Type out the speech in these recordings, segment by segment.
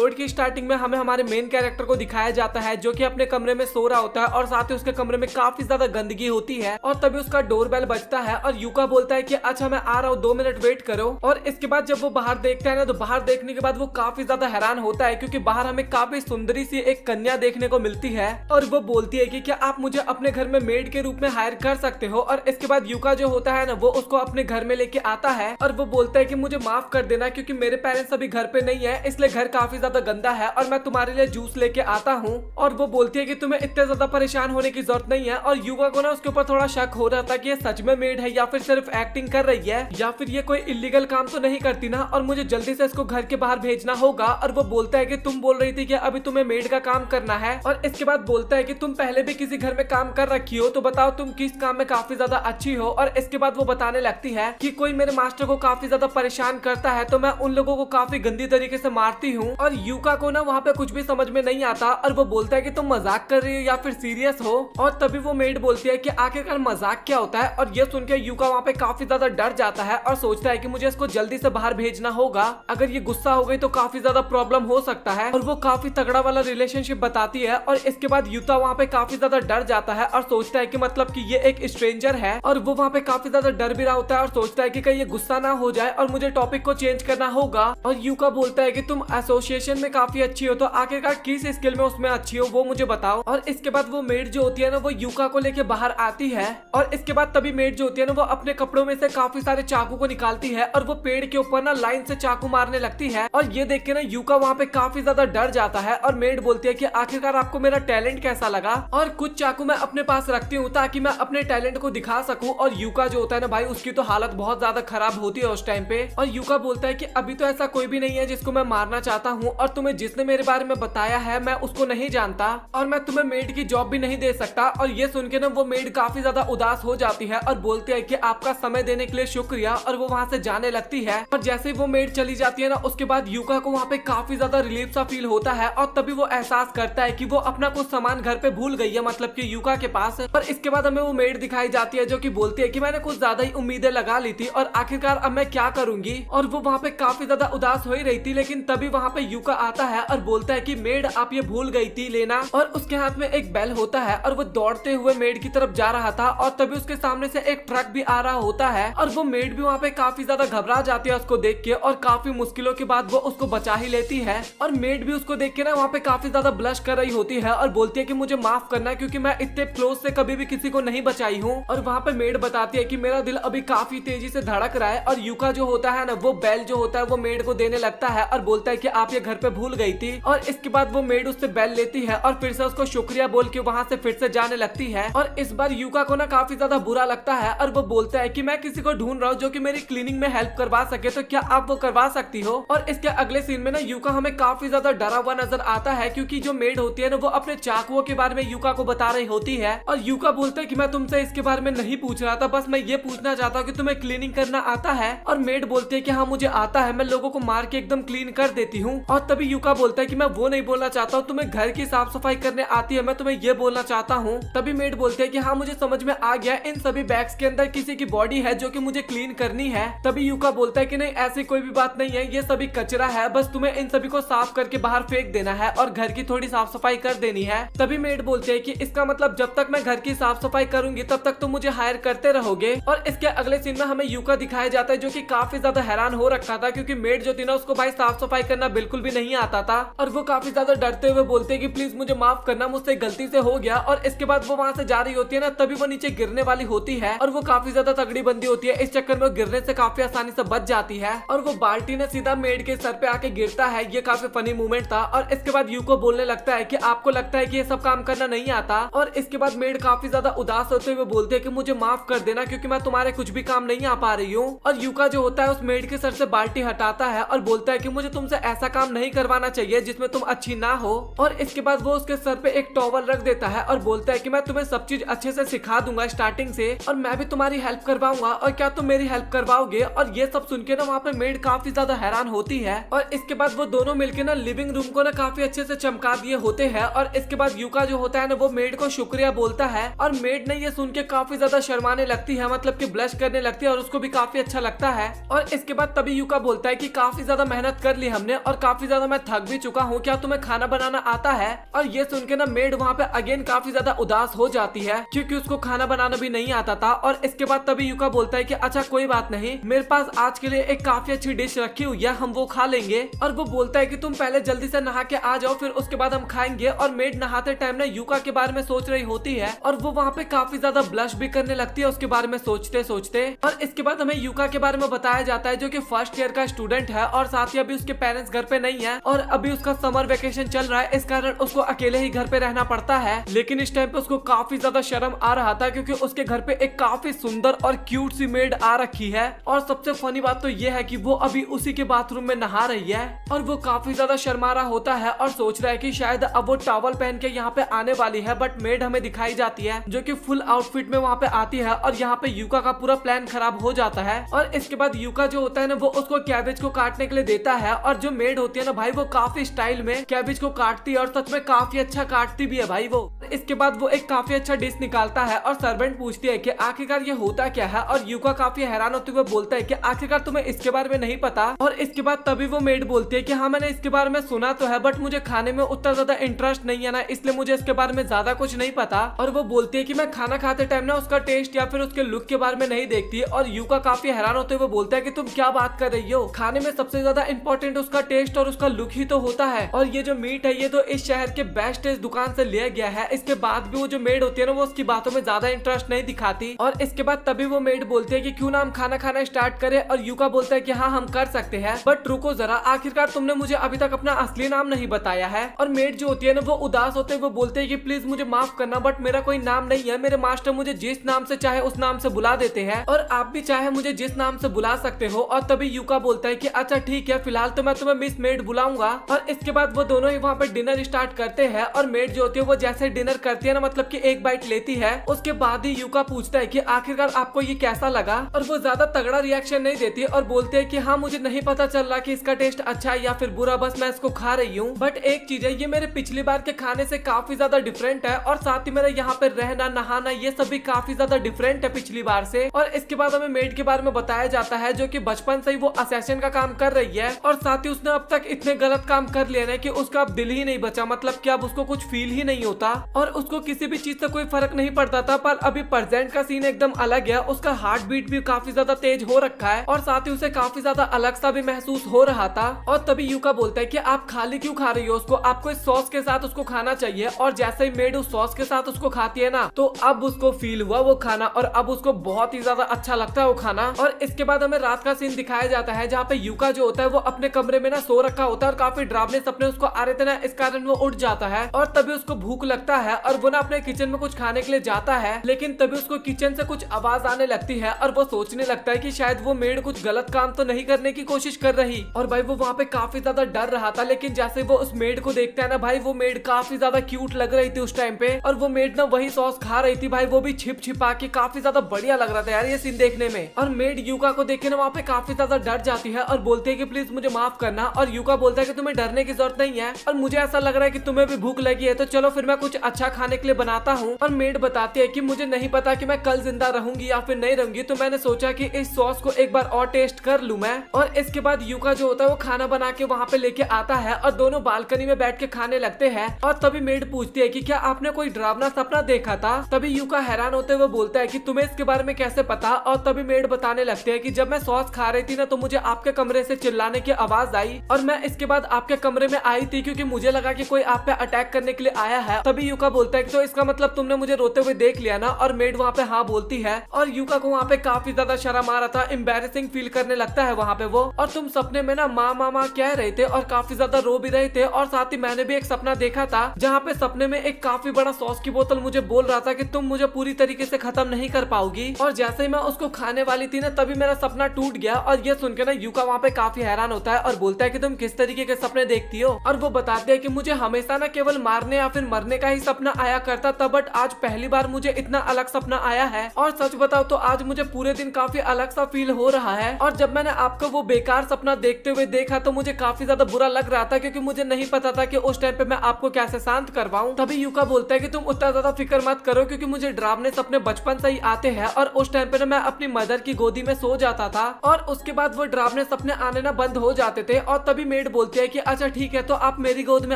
Episode की starting में हमें हमारे मेन कैरेक्टर को दिखाया जाता है जो कि अपने कमरे में सो रहा होता है और साथ ही उसके कमरे में काफी ज्यादा गंदगी होती है और तभी उसका डोरबेल बजता है और यूका बोलता है कि अच्छा मैं आ रहा हूँ 2 मिनट वेट करो। और इसके बाद जब वो बाहर देखता है ना तो बाहर देखने के बाद वो काफी ज्यादा हैरान होता है क्योंकि बाहर हमें काफी सुंदरी सी एक कन्या देखने को मिलती है और वो बोलती है कि क्या आप मुझे अपने घर में मेड के रूप में हायर कर सकते हो। और इसके बाद यूका जो होता है ना वो उसको अपने घर में लेके आता है और वो बोलता है कि मुझे माफ कर देना क्योंकि मेरे पेरेंट्स अभी घर पे नहीं है इसलिए घर काफी ज्यादा गंदा है और मैं तुम्हारे लिए जूस लेके आता हूँ। और वो बोलती है कि तुम्हें इतने ज्यादा परेशान होने की जरूरत नहीं है। और युवा को ना उसके ऊपर थोड़ा शक हो रहा था कि ये सच में मेड है या फिर सिर्फ एक्टिंग कर रही है या फिर ये कोई इलीगल काम तो नहीं करती ना और मुझे जल्दी से इसको घर के बाहर भेजना होगा। और वो बोलता है कि तुम बोल रही थी कि अभी तुम्हें मेड का काम करना है। और इसके बाद बोलता है कि तुम पहले भी किसी घर में काम कर रखी हो तो बताओ तुम किस काम में काफी ज्यादा अच्छी हो। और इसके बाद वो बताने लगती है कि कोई मेरे मास्टर को काफी ज्यादा परेशान करता है तो मैं उन लोगों को काफी गंदी तरीके से मारती हूँ। और यूका को ना वहाँ पे कुछ भी समझ में नहीं आता और वो बोलता है कि तुम मजाक कर रही हो या फिर सीरियस हो। और तभी वो मेड बोलती है कि आखिरकार मजाक क्या होता है। और ये सुन के यूका वहाँ पे काफी ज्यादा डर जाता है और सोचता है कि मुझे इसको जल्दी से बाहर भेजना होगा, अगर ये गुस्सा हो गई तो काफी ज्यादा प्रॉब्लम हो सकता है। और वो काफी तगड़ा वाला रिलेशनशिप बताती है। और इसके बाद यूता वहाँ पे काफी ज्यादा डर जाता है और सोचता है कि मतलब कि ये एक स्ट्रेंजर है और वो वहाँ पे काफी ज्यादा डर भी रहा होता है और सोचता है कि कहीं ये गुस्सा ना हो जाए और मुझे टॉपिक को चेंज करना होगा। और यूका बोलता है कि तुम एसोसिएशन में काफी अच्छी हो तो आखिरकार किस स्किल में उसमें अच्छी हो वो मुझे बताओ। और इसके बाद वो मेड जो होती है ना वो यूका को लेके बाहर आती है। और इसके बाद तभी मेड जो होती है ना वो अपने कपड़ों में से काफी सारे चाकू को निकालती है और वो पेड़ के ऊपर ना लाइन से चाकू मारने लगती है। और ये देख के ना यूका वहाँ पे काफी ज्यादा डर जाता है और मेड बोलती है कि आखिरकार आपको मेरा टैलेंट कैसा लगा। और कुछ चाकू मैं अपने पास रखती हूँ ताकि मैं अपने टैलेंट को दिखा सकूं। और यूका जो होता है ना भाई उसकी तो हालत बहुत ज्यादा खराब होती है उस टाइम पे। और यूका बोलता है कि अभी तो ऐसा कोई भी नहीं है जिसको मैं मारना चाहता हूँ और तुम्हें जिसने मेरे बारे में बताया है मैं उसको नहीं जानता और मैं तुम्हें मेड की जॉब भी नहीं दे सकता। और ये सुन के ना वो मेड काफी ज्यादा उदास हो जाती है और बोलती है कि आपका समय देने के लिए शुक्रिया। और वो वहाँ से जाने लगती है। और जैसे वो मेड चली जाती है ना उसके बाद यूका को वहाँ पे काफी ज्यादा रिलीफ सा फील होता है और तभी वो एहसास करता है कि वो अपना कुछ सामान घर पे भूल गई है, मतलब कि यूका के पास। पर इसके बाद हमें वो मेड दिखाई जाती है जो कि बोलती है कि मैंने कुछ ज्यादा ही उम्मीदें लगा ली थी और आखिरकार अब मैं क्या करूंगी। और वो वहाँ पे काफी ज्यादा उदास हो ही रही थी लेकिन तभी वहाँ पे यूका आता है और बोलता है कि मेड आप ये भूल गई थी लेना। और उसके हाथ में एक बेल होता है और वो दौड़ते हुए मेड की तरफ जा रहा था और तभी उसके सामने से एक ट्रक भी आ रहा होता है। और वो मेड भी वहाँ पे काफी ज्यादा घबरा जाती है उसको देख के और काफी मुश्किलों के बाद वो उसको बचा ही लेती है। और मेड भी उसको देख के ना वहाँ पे काफी ज्यादा ब्लश कर रही होती है और बोलती है कि मुझे माफ करना क्योंकि मैं इतने क्लोज से कभी भी किसी को नहीं बचाई हूँ। और वहाँ पे मेड बताती है कि मेरा दिल अभी काफी तेजी से धड़क रहा है। और यूका जो होता है ना वो बेल जो होता है वो मेड को देने लगता है और बोलता है कि आप ये घर पे भूल गई थी। और इसके बाद वो मेड उससे बेल लेती है और फिर से उसको शुक्रिया बोल के वहाँ से फिर से जाने लगती है। और इस बार यूका को ना काफी ज्यादा बुरा लगता है और वो बोलता है कि मैं किसी को ढूंढ रहा हूँ जो कि मेरी क्लीनिंग में हेल्प करवा सके, तो क्या आप वो करवा सकती हो। और इसके अगले सीन में ना यूका हमें काफी ज्यादा डरा हुआ नजर आता है क्योंकि जो मेड होती है ना वो अपने चाकुओं के बारे में यूका को बता रही होती है। और यूका बोलता है कि मैं तुमसे इसके बारे में नहीं पूछ रहा था, बस मैं ये पूछना चाहता हूँ कि तुम्हें क्लीनिंग करना आता है। और मेड बोलती है कि हाँ मुझे आता है, मैं लोगों को मार के एकदम क्लीन कर देती हूँ। और तभी यूका बोलता है कि मैं वो नहीं बोलना चाहता हूँ, तुम्हें घर की साफ सफाई करने आती है, मैं तुम्हें ये बोलना चाहता हूँ। तभी मेड बोलती है कि हाँ मुझे समझ में आ गया, इन सभी बैग्स के अंदर किसी की बॉडी है जो कि मुझे क्लीन करनी है। तभी यूका बोलता है कि नहीं ऐसी कोई भी बात नहीं है, ये सभी कचरा है, बस तुम्हें इन सभी को साफ करके बाहर फेंक देना है और घर की थोड़ी साफ सफाई कर देनी है। तभी मेड बोलती है कि इसका मतलब जब तक मैं घर की साफ सफाई करूंगी तब तक तुम मुझे हायर करते रहोगे। और इसके अगले सीन में हमें यूका दिखाया जाता है जो कि काफी ज्यादा हैरान हो रखा था क्योंकि मेड जो थी ना उसको भाई साफ सफाई करना बिल्कुल भी नहीं आता था। और वो काफी ज्यादा डरते हुए बोलते हैं कि प्लीज मुझे माफ करना, मुझसे गलती से हो गया। और इसके बाद वो वहाँ से जा रही होती है ना तभी वो नीचे गिरने वाली होती है और वो काफी ज्यादा तगड़ी बंदी होती है, इस चक्कर में वो गिरने से काफी आसानी से बच जाती है। और वो बाल्टी ने सीधा मेड के सर पे आके गिरता है, ये काफी फनी मूवमेंट था। और इसके बाद यूको बोलने लगता है कि आपको लगता है कि ये सब काम करना नहीं आता। और इसके बाद मेड काफी ज्यादा उदास होते हुए बोलते हैं कि मुझे माफ कर देना क्योंकि मैं तुम्हारे कुछ भी काम नहीं आ पा रही हूँ। और यूका जो होता है उस मेड के सर से बाल्टी हटाता है और बोलता है कि मुझे तुमसे ऐसा काम नहीं करवाना चाहिए जिसमें तुम अच्छी ना हो। और इसके बाद वो उसके सर पे एक टॉवल रख देता है और बोलता है कि मैं तुम्हें सब चीज अच्छे से सिखा दूंगा स्टार्टिंग से और मैं भी तुम्हारी हेल्प करवाऊंगा और क्या तुम मेरी हेल्प करवाओगे। और ये सब सुन के ना वहाँ पे मेड काफी ज्यादा हैरान होती है। और इसके बाद वो दोनों मिलकर ना लिविंग रूम को ना काफी अच्छे से चमका दिए होते हैं। और इसके बाद यूका जो होता है ना वो मेड को शुक्रिया बोलता है और मेड ने ये सुन के काफी ज्यादा शर्माने लगती है, मतलब कि ब्लश करने लगती है और उसको भी काफी अच्छा लगता है। और इसके बाद तभी यूका बोलता है कि काफी ज्यादा मेहनत कर ली हमने और काफी ज्यादा ज्यादा मैं थक भी चुका हूँ, क्या तुम्हें खाना बनाना आता है? और ये सुन के ना मेड वहाँ पे अगेन काफी ज्यादा उदास हो जाती है क्योंकि उसको खाना बनाना भी नहीं आता था। और इसके बाद तभी यूका बोलता है कि अच्छा कोई बात नहीं, मेरे पास आज के लिए एक काफी अच्छी डिश रखी हुई है, हम वो खा लेंगे। और वो बोलता है कि तुम पहले जल्दी से नहा के आ जाओ, फिर उसके बाद हम खाएंगे। और मेड नहाते टाइम ना यूका के बारे में सोच रही होती है और वो वहाँ पे काफी ज्यादा ब्लश भी करने लगती है उसके बारे में सोचते सोचते। और इसके बाद हमें यूका के बारे में बताया जाता है जो कि फर्स्ट ईयर का स्टूडेंट है और साथ ही अभी उसके पेरेंट्स घर पे नहीं है और अभी उसका समर वेकेशन चल रहा है, इस कारण उसको अकेले ही घर पे रहना पड़ता है। लेकिन इस टाइम पे उसको काफी ज्यादा शर्म आ रहा था क्योंकि उसके घर पे एक काफी सुंदर और क्यूट सी मेड आ रखी है। और सबसे फनी बात तो ये है कि वो अभी उसी के बाथरूम में नहा रही है और वो काफी ज्यादा शर्मा रहा होता है और सोच रहा है कि शायद अब वो टॉवल पहन के यहाँ पे आने वाली है। बट मेड हमें दिखाई जाती है जो कि फुल आउटफिट में वहाँ पे आती है और यहाँ पे यूका का पूरा प्लान खराब हो जाता है। और इसके बाद यूका जो होता है ना वो उसको कैबेज को काटने के लिए देता है और जो मेड होती है ना भाई वो काफी स्टाइल में कैबेज को काटती है और सच में काफी अच्छा काटती भी है भाई वो। इसके बाद वो एक काफी अच्छा डिश निकालता है और सर्वेंट पूछती है कि आखिरकार ये होता क्या है और यूका काफी हैरान होते हुए बोलता है कि आखिरकार तुम्हें इसके बारे में नहीं पता। और इसके बाद तभी वो मेड बोलती है कि हाँ मैंने इसके बारे में सुना तो है बट मुझे खाने में उतना ज्यादा इंटरेस्ट नहीं है ना, इसलिए मुझे इसके बारे में ज्यादा कुछ नहीं पता। और वो बोलती है कि मैं खाना खाते टाइम ना उसका टेस्ट या फिर उसके लुक के बारे में नहीं देखती। और यूका काफी हैरान होते हुए बोलता है कि तुम क्या बात कर रही हो, खाने में सबसे ज्यादा इंपॉर्टेंट उसका टेस्ट और उसका लुक ही तो होता है। और ये जो मीट है ये तो इस शहर के बेस्ट दुकान से लिया गया है। इसके बाद भी वो जो मेड होती है ना वो उसकी बातों में ज्यादा इंटरेस्ट नहीं दिखाती। और इसके बाद तभी वो मेड बोलती है कि क्यों ना हम खाना खाना स्टार्ट करें। और यूका बोलता है कि हाँ हम कर सकते हैं बट रुको जरा, आखिरकार तुमने मुझे अभी तक अपना असली नाम नहीं बताया है। और मेड जो होती है ना वो उदास होते हुए बोलते हैं कि प्लीज मुझे माफ करना बट मेरा कोई नाम नहीं है, मेरे मास्टर मुझे जिस नाम से चाहे उस नाम से बुला देते हैं और आप भी चाहे मुझे जिस नाम से बुला सकते हो। और तभी यूका बोलता है कि अच्छा ठीक है, फिलहाल तो मैं तुम्हें मिस मेड बुलाऊंगा। और इसके बाद वो दोनों ही वहाँ पे डिनर स्टार्ट करते हैं और मेड जो होती है वो जैसे डिनर करती है ना मतलब कि एक बाइट लेती है उसके बाद ही यूका पूछता है कि आखिरकार आपको ये कैसा लगा। और वो ज्यादा तगड़ा रिएक्शन नहीं देती और बोलते है कि हाँ मुझे नहीं पता चल रहा कि इसका टेस्ट अच्छा है या फिर बुरा, बस मैं इसको खा रही हूँ। बट एक चीज है, ये मेरे पिछली बार के खाने से काफी ज्यादा डिफरेंट है और साथ ही मेरा यहाँ पे रहना नहाना ये सब भी काफी ज्यादा डिफरेंट है पिछली बार से। और इसके बाद हमें मेड के बारे में बताया जाता है जो कि बचपन से ही वो असैसिन का काम कर रही है और साथ ही उसने अब तक इतने गलत काम कर लिए ना कि उसका अब दिल ही नहीं बचा, मतलब कि अब उसको कुछ फील ही नहीं होता और उसको किसी भी चीज से कोई फर्क नहीं पड़ता था। पर अभी प्रेजेंट का सीन एकदम अलग है, उसका हार्ट बीट भी काफी ज्यादा तेज हो रखा है और साथ ही उसे काफी ज्यादा अलग सा भी महसूस हो रहा था। और तभी यूका बोलता है कि आप खाली क्यों खा रही हो उसको, आपको इस सॉस के साथ उसको खाना चाहिए। और जैसे ही मेड उस सॉस के साथ उसको खाती है ना तो अब उसको फील हुआ वो खाना और अब उसको बहुत ही ज्यादा अच्छा लगता है वो खाना। और इसके बाद हमें रात का सीन दिखाया जाता है जहाँ पे यूका जो होता है वो अपने कमरे में ना सो रखा होता है और काफी डरावने सपने उसको आ रहे थे ना, इस कारण वो उठ जाता है और तभी उसको भूख लगता है और वो ना अपने किचन में कुछ खाने के लिए जाता है। लेकिन तभी उसको किचन से कुछ आवाज आने लगती है और वो सोचने लगता है कि शायद वो मेड कुछ गलत काम तो नहीं करने की कोशिश कर रही। और भाई वो वहाँ पे काफी ज्यादा डर रहा था, लेकिन जैसे वो उस मेड को देखता है ना भाई वो मेड काफी ज्यादा क्यूट लग रही थी उस टाइम पे और वो मेड ना वही सॉस खा रही थी भाई, वो भी छिप छिपा के, काफी ज्यादा बढ़िया लग रहा था यार ये सीन देखने में। और मेड यूका को देख के ना वहाँ पे काफी ज्यादा डर जाती है और बोलती है कि प्लीज मुझे माफ करना। और यूका बोलता है कि तुम्हें डरने की जरूरत नहीं है और मुझे ऐसा लग रहा है कि तुम्हें भी भूख लगी है तो चलो फिर मैं कुछ अच्छा खाने के लिए बनाता हूँ। और मेड बताती है कि मुझे नहीं पता कि मैं कल जिंदा रहूंगी या फिर नहीं रहूंगी, तो मैंने सोचा कि इस सॉस को एक बार और टेस्ट कर लूं मैं। और इसके बाद यूका जो होता है वो खाना बना के वहाँ पे लेके आता है और दोनों बालकनी में बैठ के खाने लगते हैं। और तभी मेड पूछती है कि क्या आपने कोई डरावना सपना देखा था। तभी यूका हैरान होते हुए बोलता है कि तुम्हें इसके बारे में कैसे पता। और तभी मेड बताने लगते हैं कि जब मैं सॉस खा रही थी ना तो मुझे आपके कमरे से चिल्लाने की आवाज आई और मैं इसके बाद आपके कमरे में आई थी क्योंकि मुझे लगा कि कोई आप पे अटैक करने के लिए आया है। तभी यूका बोलता है कि तो इसका मतलब तुमने मुझे रोते हुए देख लिया ना। और मेड वहाँ पे हाँ बोलती है और यूका को वहाँ पे काफी ज्यादा शर्म आ रहा था, एम्बैरेसिंग फील करने लगता है वहाँ पे वो। और तुम सपने में ना माँ माँ माँ कह रहे थे और काफी ज्यादा रो भी रहे थे। और साथ ही मैंने भी एक सपना देखा था जहाँ पे सपने में एक काफी बड़ा सॉस की बोतल मुझे बोल रहा था कि तुम मुझे पूरी तरीके से खत्म नहीं कर पाओगी। और जैसे ही मैं उसको खाने वाली थी ना तभी मेरा सपना टूट गया। और ये सुनकर ना यूका वहाँ पे काफी हैरान होता है और बोलता है कि तुम किस तरीके के सपने देखती हो। और वो बताते हैं कि मुझे हमेशा ना केवल मारने या फिर मरने का ही सपना आया करता था, बट आज पहली बार मुझे इतना अलग सपना आया है। और सच बताओ तो आज मुझे पूरे दिन काफी अलग सा फील हो रहा है। और जब मैंने आपको वो बेकार सपना देखते हुए देखा तो मुझे काफी ज्यादा बुरा लग रहा था, क्योंकि मुझे नहीं पता था कि उस टाइम पे मैं आपको कैसे शांत करवाऊं। तभी यूका बोलता है कि तुम उतना ज्यादा फिक्र मत करो, क्योंकि मुझे डरावने सपने बचपन से ही आते हैं। और उस टाइम पे ना मैं अपनी मदर की गोदी में सो जाता था और उसके बाद वो डरावने सपने आने ना बंद हो जाते थे। और तभी मेड बोलती है कि अच्छा ठीक है, तो आप मेरी गोद में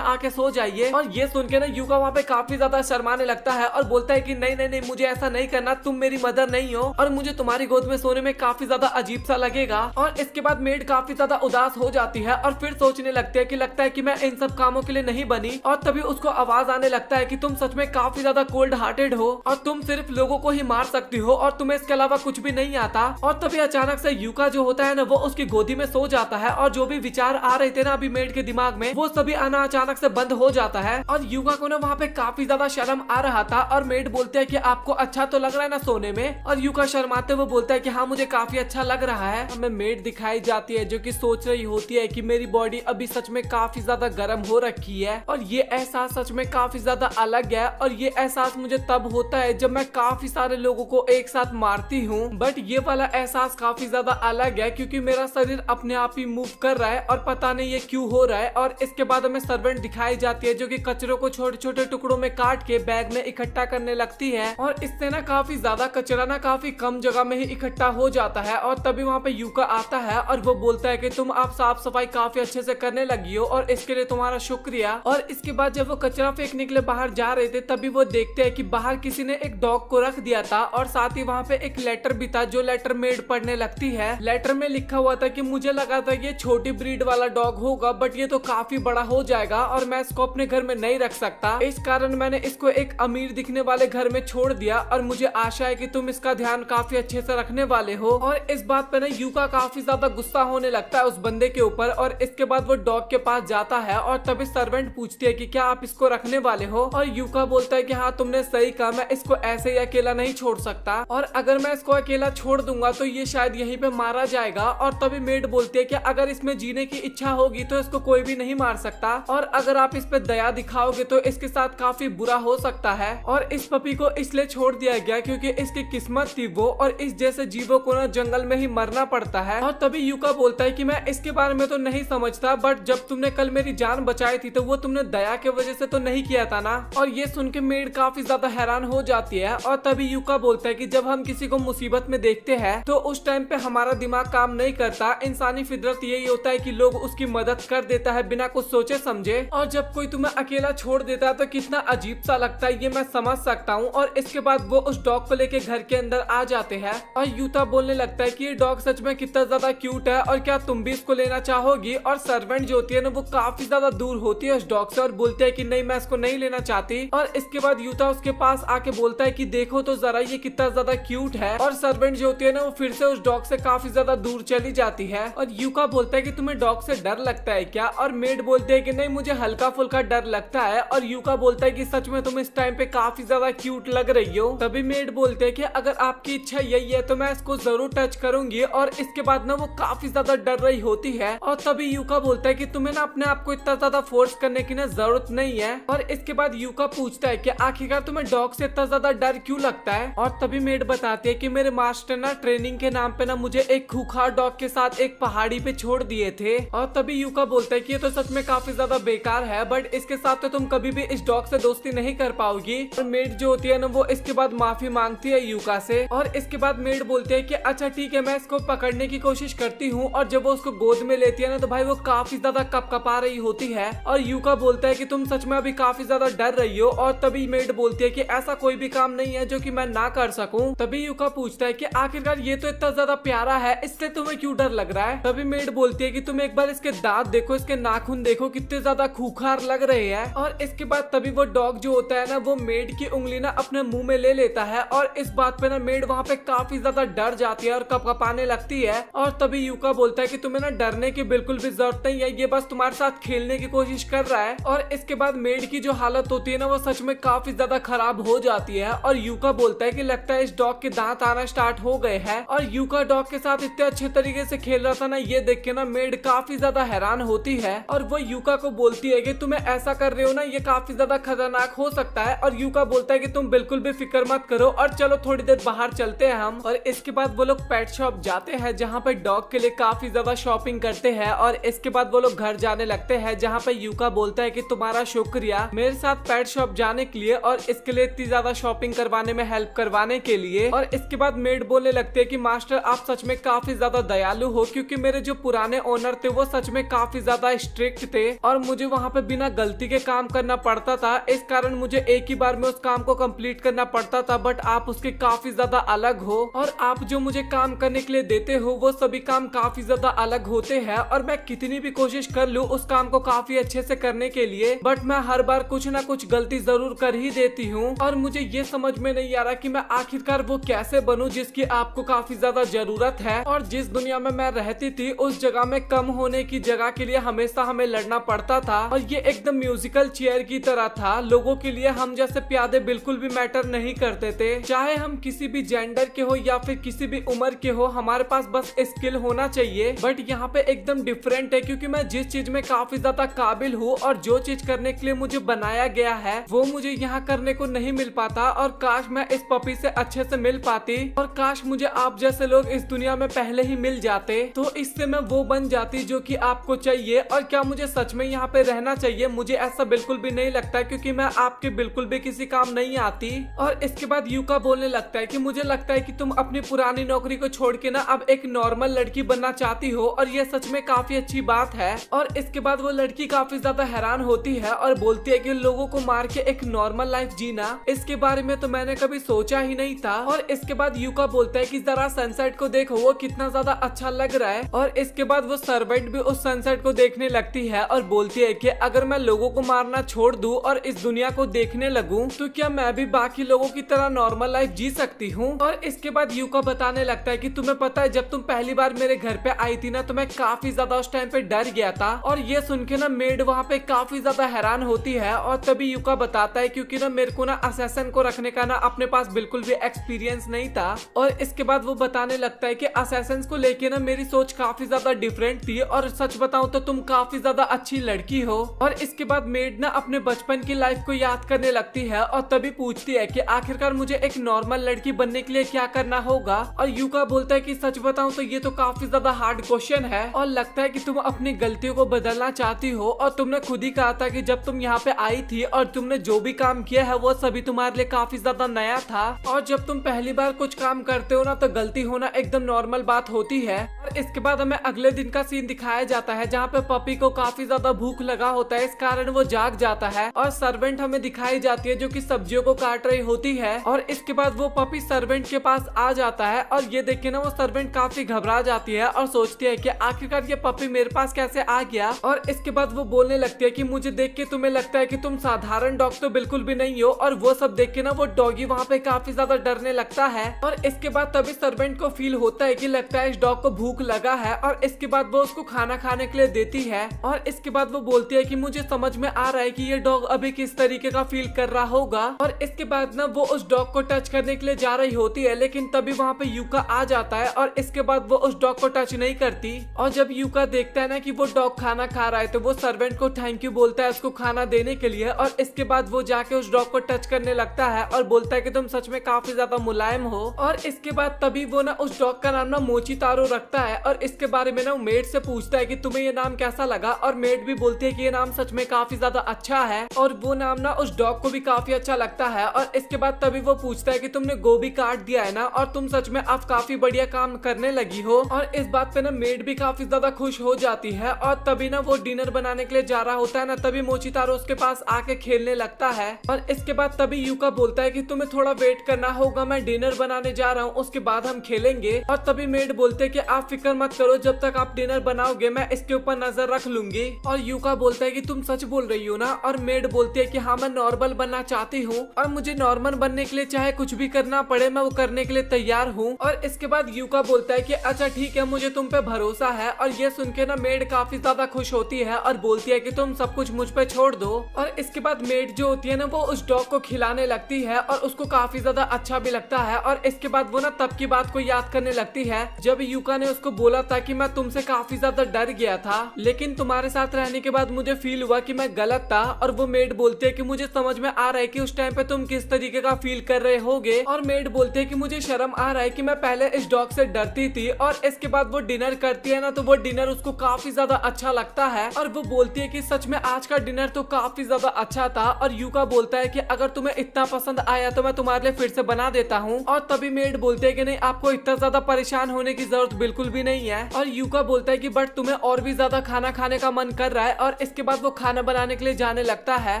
आके सो जाइए। और ये सुन के ना यूका वहाँ पे काफी ज्यादा शर्माने लगता है और बोलता है कि नहीं नहीं नहीं, मुझे ऐसा नहीं करना, तुम मेरी मदर नहीं हो और मुझे तुम्हारी गोद में सोने में काफी ज्यादा अजीब सा लगेगा। और इसके बाद मेड काफी ज्यादा उदास हो जाती है और फिर सोचने लगती है कि लगता है कि मैं इन सब कामों के लिए नहीं बनी। और तभी उसको आवाज आने लगता है कि तुम सच में काफी ज्यादा कोल्ड हार्टेड हो और तुम सिर्फ लोगों को ही मार सकती हो और तुम्हें इसके अलावा कुछ भी नहीं आता। और तभी अचानक से यूका जो होता है ना वो उसकी गोदी में सो जाता है और जो भी विचार आ रहे थे ना अभी मेड के दिमाग में वो सभी आना अचानक से बंद हो जाता है। और यूका को ना वहाँ पे काफी ज्यादा शर्म आ रहा था और मेड बोलते है कि आपको अच्छा तो लग रहा है ना सोने में। और यूका शर्माते हुए बोलता है कि हाँ मुझे काफी अच्छा लग रहा है। हमें मेड दिखाई जाती है जो कि सोच रही होती है कि मेरी बॉडी अभी सच में काफी ज्यादा गर्म हो रखी है और ये एहसास सच में काफी ज्यादा अलग है। और ये एहसास मुझे तब होता है जब मैं काफी सारे लोगों को एक साथ मारती हूँ, बट ये वाला एहसास काफी ज्यादा अलग है क्योंकि मेरा शरीर अपने आप ही मूव कर रहा है और पता नहीं ये क्यों हो रहा है। और इसके बाद हमें सर्वेंट दिखाई जाती है जो कि कचरों को छोटे छोटे टुकड़ों में काट के बैग में इकट्ठा करने लगती है और इससे ना काफी ज्यादा कचरा ना काफी कम जगह में ही इकट्ठा हो जाता है। और तभी वहाँ पे यूका आता है और वो बोलता है कि तुम आप साफ सफाई काफी अच्छे से करने लगी हो और इसके लिए तुम्हारा शुक्रिया। और इसके बाद जब वो कचरा फेंकने के लिए बाहर जा रहे थे तभी वो देखते हैं कि बाहर किसी ने एक डॉग को रख दिया था और साथ ही वहाँ पे एक लेटर भी था जो लेटर मेड पढ़ने लगती है। लेटर में लिखा हुआ था कि मुझे लगा था ये छोटी ब्रीड वाला डॉग होगा बट ये तो काफी बड़ा हो जाएगा और मैं इसको अपने घर में नहीं रख सकता, इस कारण मैंने इसको एक अमीर दिखने वाले घर में छोड़ दिया और मुझे आशा है कि तुम इसका ध्यान काफी अच्छे से रखने वाले हो। और इस बात पे ना यूका काफी ज्यादा गुस्सा होने लगता है उस बंदे के ऊपर और इसके बाद वो डॉग के पास जाता है और तभी सर्वेंट पूछती है कि क्या आप इसको रखने वाले हो। और यूका बोलता है कि हाँ तुमने सही कहा, मैं इसको ऐसे ही अकेला नहीं छोड़ सकता और अगर मैं इसको अकेला छोड़ दूंगा तो ये शायद यहीं पे मारा जाएगा। और तभी मेड बोलती है कि अगर इसमें जीने की इच्छा होगी तो इसको कोई भी नहीं मार सकता और अगर आप इस पे दया दिखाओगे तो इसके साथ काफी बुरा हो सकता है। और इस पपी को इसलिए छोड़ दिया गया क्योंकि इसकी किस्मत थी वो और इस जैसे जीवों को ना जंगल में ही मरना पड़ता है। और तभी यूका बोलता है कि मैं इसके बारे में तो नहीं समझता बट जब तुमने कल मेरी जान बचाई थी तो वो तुमने दया के वजह से तो नहीं किया था ना। और ये सुन के मेड काफी ज्यादा हैरान हो जाती है। और तभी यूका बोलता है कि जब हम किसी को मुसीबत में देखते हैं तो उस टाइम पे हमारा दिमाग काम नहीं करता, इंसानी फितरत यही होता है कि लोग उसकी मदद कर देता है बिना कुछ सोचे समझे। और जब कोई तुम्हें अकेला छोड़ देता है तो कितना अजीब सा लगता है ये मैं समझ सकता हूँ। और इसके बाद वो उस डॉग को लेके घर के अंदर आ जाते हैं और यूता बोलने लगता है कि ये डॉग सच में कितना ज्यादा क्यूट है और क्या तुम भी इसको लेना चाहोगी। और सर्वेंट जो होती है ना वो काफी ज्यादा दूर होती है उस डॉग से और बोलते है कि नहीं मैं इसको नहीं लेना चाहती। और इसके बाद यूता उसके पास आके बोलता है कि देखो तो जरा ये कितना ज्यादा क्यूट है। और सर्वेंट जो होती है ना वो फिर से उस डॉग से काफी ज्यादा दूर चली जाती है। और यूका बोलता है कि तुम्हें डॉग से डर लगता है क्या। और मेड बोलते है कि नहीं मुझे हल्का फुल्का डर लगता है। और यूका बोलता है कि सच में तुम इस टाइम पे काफी ज्यादा क्यूट लग रही हो। तभी मेड बोलते है कि अगर आपकी इच्छा यही है तो मैं इसको जरूर टच करूंगी। और इसके बाद ना वो काफी ज्यादा डर रही होती है। और तभी यूका बोलता है कि तुम्हें ना अपने आप को इतना ज्यादा फोर्स करने की ना जरूरत नहीं है। और इसके बाद यूका पूछता है कि आखिरकार तुम्हें डॉग से इतना ज्यादा डर क्यों लगता है। और तभी मेड बताती है कि मेरे मास्टर ना ट्रेनिंग के नाम पे ना मुझे एक खूंखार डॉग के साथ एक पहाड़ी पे छोड़ दिए थे। और तभी यूका बोलता है कि ये तो सच में काफी ज्यादा बेकार है बट इसके साथ तो तुम कभी भी इस डॉग से दोस्ती नहीं कर पाओगी। और मेड जो होती है ना वो इसके बाद माफी मांगती है यूका से। और इसके बाद मेड बोलती है कि अच्छा ठीक है मैं इसको पकड़ने की कोशिश करती हूँ। और जब वो उसको गोद में लेती है ना तो भाई वो काफी ज्यादा कपकपा रही होती है। और यूका बोलता है कि तुम सच में अभी काफी ज्यादा डर रही हो। और तभी मेड बोलती है कि ऐसा कोई भी काम नहीं है जो कि मैं ना कर सकूं। तभी यूका पूछता है कि आखिरकार ये तो इतना ज्यादा प्यारा है इससे तुम्हें क्यों डर लग रहा है। तभी मेड बोलती है कि तुम एक बार इसके दांत देखो, इसके नाखून देखो कितने ज्यादा खूंखार लग रहे हैं। और इसके बाद तभी वो डॉग जो होता है ना वो मेड की उंगली ना अपने मुंह में ले लेता है। और इस बात पे ना मेड वहाँ पे काफी ज्यादा डर जाती है और कपकपाने लगती है। और तभी यूका बोलता है कि तुम्हें ना डरने की बिल्कुल भी जरूरत नहीं है, ये बस तुम्हारे साथ खेलने की कोशिश कर रहा है। और इसके बाद मेड की जो हालत होती है ना वो सच में काफी ज्यादा खराब हो जाती है। और यूका बोलता है कि लगता है इस डॉग के दांत आना स्टार्ट हो गए हैं। और यूका डॉग के साथ इतने अच्छे तरीके से खेल रहा था ना ये देख के ना मेड काफी ज्यादा हैरान होती है। और वो यूका को बोलती है कि तुम्हें ऐसा कर रहे हो ना ये काफी ज्यादा खतरनाक हो सकता है। और यूका बोलता है कि तुम बिल्कुल भी फिक्र मत करो और चलो थोड़ी देर बाहर चलते हैं हम। और इसके बाद वो लोग पेट शॉप जाते हैं जहाँ पे डॉग के लिए काफी ज्यादा शॉपिंग करते हैं। और इसके बाद वो लोग घर जाने लगते हैं जहाँ पे यूका बोलता है कि तुम्हारा शुक्रिया मेरे साथ पेट शॉप जाने के लिए और इसके लिए इतनी ज्यादा शॉपिंग करवाने में हेल्प करवाने के लिए। और इसके बाद मेड बोलने लगती है कि मास्टर आप सच में काफी ज्यादा दयालु हो, क्योंकि मेरे जो पुराने ओनर थे वो सच में काफी ज्यादा स्ट्रिक्ट थे और मुझे वहाँ पे बिना गलती के काम करना पड़ता था। इस कारण मुझे एक ही बार में उस काम को कंप्लीट करना पड़ता था, बट आप उसके काफी ज्यादा अलग हो और आप जो मुझे काम करने के लिए देते हो वो सभी काम काफी ज्यादा अलग होते हैं। और मैं कितनी भी कोशिश कर लूँ उस काम को काफी अच्छे से करने के लिए, बट मैं हर बार कुछ ना कुछ गलती जरूर कर ही देती हूँ। और मुझे ये समझ में नहीं आ रहा कि मैं आखिरकार वो कैसे बनूं जिसकी आपको काफी ज्यादा जरूरत है। और जिस दुनिया में मैं रहती थी उस जगह में कम होने की जगह के लिए हमेशा हमें लड़ना पड़ता था और ये एकदम म्यूजिकल चेयर की तरह था। लोगों के लिए हम जैसे प्यादे बिल्कुल भी मैटर नहीं करते थे, चाहे हम किसी भी जेंडर के हो या फिर किसी भी उम्र के हो, हमारे पास बस स्किल होना चाहिए। बट यहाँ पे एकदम डिफरेंट है, क्योंकि मैं जिस चीज में काफी ज्यादा काबिल हूँ और जो चीज करने के लिए मुझे बनाया गया है वो मुझे यहाँ करने को नहीं मिल पाता। और काश मैं इस पपी से अच्छे से मिल पाती और काश मुझे आप जैसे लोग इस दुनिया में पहले ही मिल जाते, तो इससे मैं वो बन जाती जो कि आपको चाहिए। और क्या मुझे सच में यहाँ पे रहना चाहिए? मुझे ऐसा बिल्कुल भी नहीं लगता, क्योंकि मैं आपके बिल्कुल भी किसी काम नहीं आती। और इसके बाद यूका बोलने लगता है कि मुझे लगता है कि तुम अपनी पुरानी नौकरी को छोड़ के ना अब एक नॉर्मल लड़की बनना चाहती हो और ये सच में काफी अच्छी बात है। और इसके बाद वो लड़की काफी ज्यादा हैरान होती है और बोलती है कि लोगों को मार के एक नॉर्मल लाइफ जीना, इसके बारे में तो मैंने कभी सोचा ही नहीं था। और इसके बाद यूका बोलता है कि जरा सनसेट को देखो वो कितना ज्यादा अच्छा लग रहा है। और इसके बाद वो सर्वेंट भी उस सनसेट को देखने लगती है और बोलती है कि अगर मैं लोगों को मारना छोड़ दूं और इस दुनिया को देखने लगूं तो क्या मैं भी बाकी लोगों की तरह नॉर्मल लाइफ जी सकती हूँ। और इसके बाद यूका बताने लगता है कि तुम्हें पता है जब तुम पहली बार मेरे घर पे आई थी ना तो मैं काफी ज्यादा उस टाइम पे डर गया था। और ये सुन के ना मेड वहाँ पे काफी ज्यादा हैरान होती है। और तभी यूका बताता है क्योंकि ना मेरे को ना असैसन को रखने का ना अपने पास बिल्कुल भी एक्सपीरियंस नहीं था। और इसके बाद वो बताने लगता है कि असैसन को लेके ना मेरी सोच काफी ज्यादा डिफरेंट थी और सच बताऊं तो तुम काफी ज्यादा अच्छी लड़की हो। और इसके बाद मेड ना अपने बचपन की लाइफ को याद करने लगती है और तभी पूछती है कि आखिरकार मुझे एक नॉर्मल लड़की बनने के लिए क्या करना होगा। और यूका बोलता है कि सच बताऊं तो ये तो काफी ज्यादा हार्ड क्वेश्चन है और लगता है कि तुम अपनी गलतियों को बदलना चाहती हो। और तुमने खुद ही कहा था कि जब तुम यहाँ पे आई थी और तुमने जो भी काम किया है वो सभी तुम्हारे लिए काफी ज्यादा नया था। और जब तुम पहली बार कुछ काम करते हो ना तो गलती होना एकदम नॉर्मल बात होती है। और इसके बाद हमें अगले दिन का सीन दिखाया जाता है जहाँ पे पपी को काफी ज्यादा भूख लगा होता है, इस कारण वो जाग जाता है। और सर्वेंट हमें दिखाई जाती है जो कि सब्जियों को काट रही होती है। और इसके बाद वो पपी सर्वेंट के पास आ जाता है और ये देख के ना वो सर्वेंट काफी घबरा जाती है और सोचती है कि आखिरकार ये पपी मेरे पास कैसे आ गया। और इसके बाद वो बोलने लगती है कि मुझे देख के तुम्हें लगता है कि तुम साधारण डॉग तो बिल्कुल भी नहीं हो। और वो सब देख के ना वो डॉगी वहाँ पे काफी ज्यादा डरने लगता है। और इसके बाद तभी सर्वेंट को फील होता है कि लगता है इस डॉग को भूख लगा है और इसके बाद वो उसको खाना खाने के लिए देती है। और इसके बाद वो बोलती है कि मुझे समझ में आ रहा है कि ये डॉग अभी किस तरीके का फील कर रहा होगा। और इसके बाद ना वो उस डॉग को टच करने के लिए जा रही होती है, लेकिन तभी वहाँ पे यूका आ जाता है और इसके बाद वो उस डॉग को टच नहीं करती। और जब यूका देखता है ना कि वो डॉग खाना खा रहा है तो वो सर्वेंट को थैंक यू बोलता है उसको खाना देने के लिए। और इसके बाद वो जाके उस डॉग को टच करने लगता है और बोलता है कि तुम सच में काफी ज्यादा मुलायम हो। और इसके बाद तभी वो ना उस डॉग का नाम ना मोची तारो रखता है और इसके बारे में ना मेड से पूछता है कि तुम्हें ये नाम कैसा लगा। और मेड भी बोलती है कि ये नाम सच में काफी ज्यादा अच्छा है और वो नाम ना उस डॉग को भी काफी अच्छा लगता है। और इसके बाद तभी वो पूछता है कि तुमने गोभी काट दिया है ना और तुम सच में अब काफी बढ़िया काम करने लगी हो। और इस बात पे ना मेड भी काफी ज्यादा खुश हो जाती है। और तभी ना वो डिनर बनाने के लिए जा रहा होता है ना तभी मोचीतारो उसके पास आके खेलने लगता है। और इसके बाद तभी यूका बोलता है कि तुम्हें थोड़ा वेट करना होगा, मैं डिनर बनाने जा रहा हूँ, उसके बाद हम खेलेंगे। और तभी मेड बोलते हैं कि आप फिक्र मत करो, जब तक आप डिनर बनाओगे मैं इसके ऊपर नजर रख लूंगी। और यूका बोलता है कि तुम सच बोल रही हो ना। और मेड बोलती है कि हाँ मैं नॉर्मल बनना चाहती हूँ और मुझे नॉर्मल बनने के लिए चाहे कुछ भी करना पड़े मैं वो करने के लिए तैयार हूँ। और इसके बाद यूका बोलता है कि अच्छा ठीक है, मुझे तुम पे भरोसा है। और ये सुन के ना मेड काफी ज्यादा खुश होती है और बोलती है कि तुम सब कुछ मुझ पे छोड़ दो। और इसके बाद मेड जो होती है ना वो उस डॉग को खिलाने लगती है और उसको काफी ज्यादा अच्छा भी लगता है। और इसके बाद वो ना तब की बात को याद करने लगती है जब यूका ने उसको बोला था कि मैं तुमसे काफी ज्यादा डर गया था, लेकिन तुम्हारे साथ रहने के बाद मुझे फील हुआ कि मैं गलत था। और वो मेड बोलती बोलते है कि मुझे समझ में आ रहा है कि उस टाइम पे तुम किस तरीके का फील कर रहे होगे। और मेड बोलते है कि मुझे शर्म आ रहा है कि मैं पहले इस डॉग से डरती थी और इसके बाद वो डिनर करती है ना तो वो डिनर उसको काफी ज्यादा अच्छा लगता है। और वो बोलती है कि सच में आज का डिनर तो काफी ज्यादा अच्छा था। और यूका बोलता है कि अगर तुम्हें इतना पसंद आया तो मैं तुम्हारे लिए फिर से बना देता हूँ। और तभी मेड बोलते है कि नहीं, आपको इतना ज्यादा परेशान होने की जरूरत बिल्कुल भी नहीं है। और यूका बोलता है कि बट तुम्हें और भी ज्यादा खाना खाने का मन कर रहा है। और इसके बाद वो खाना बनाने के लिए जाने लगता है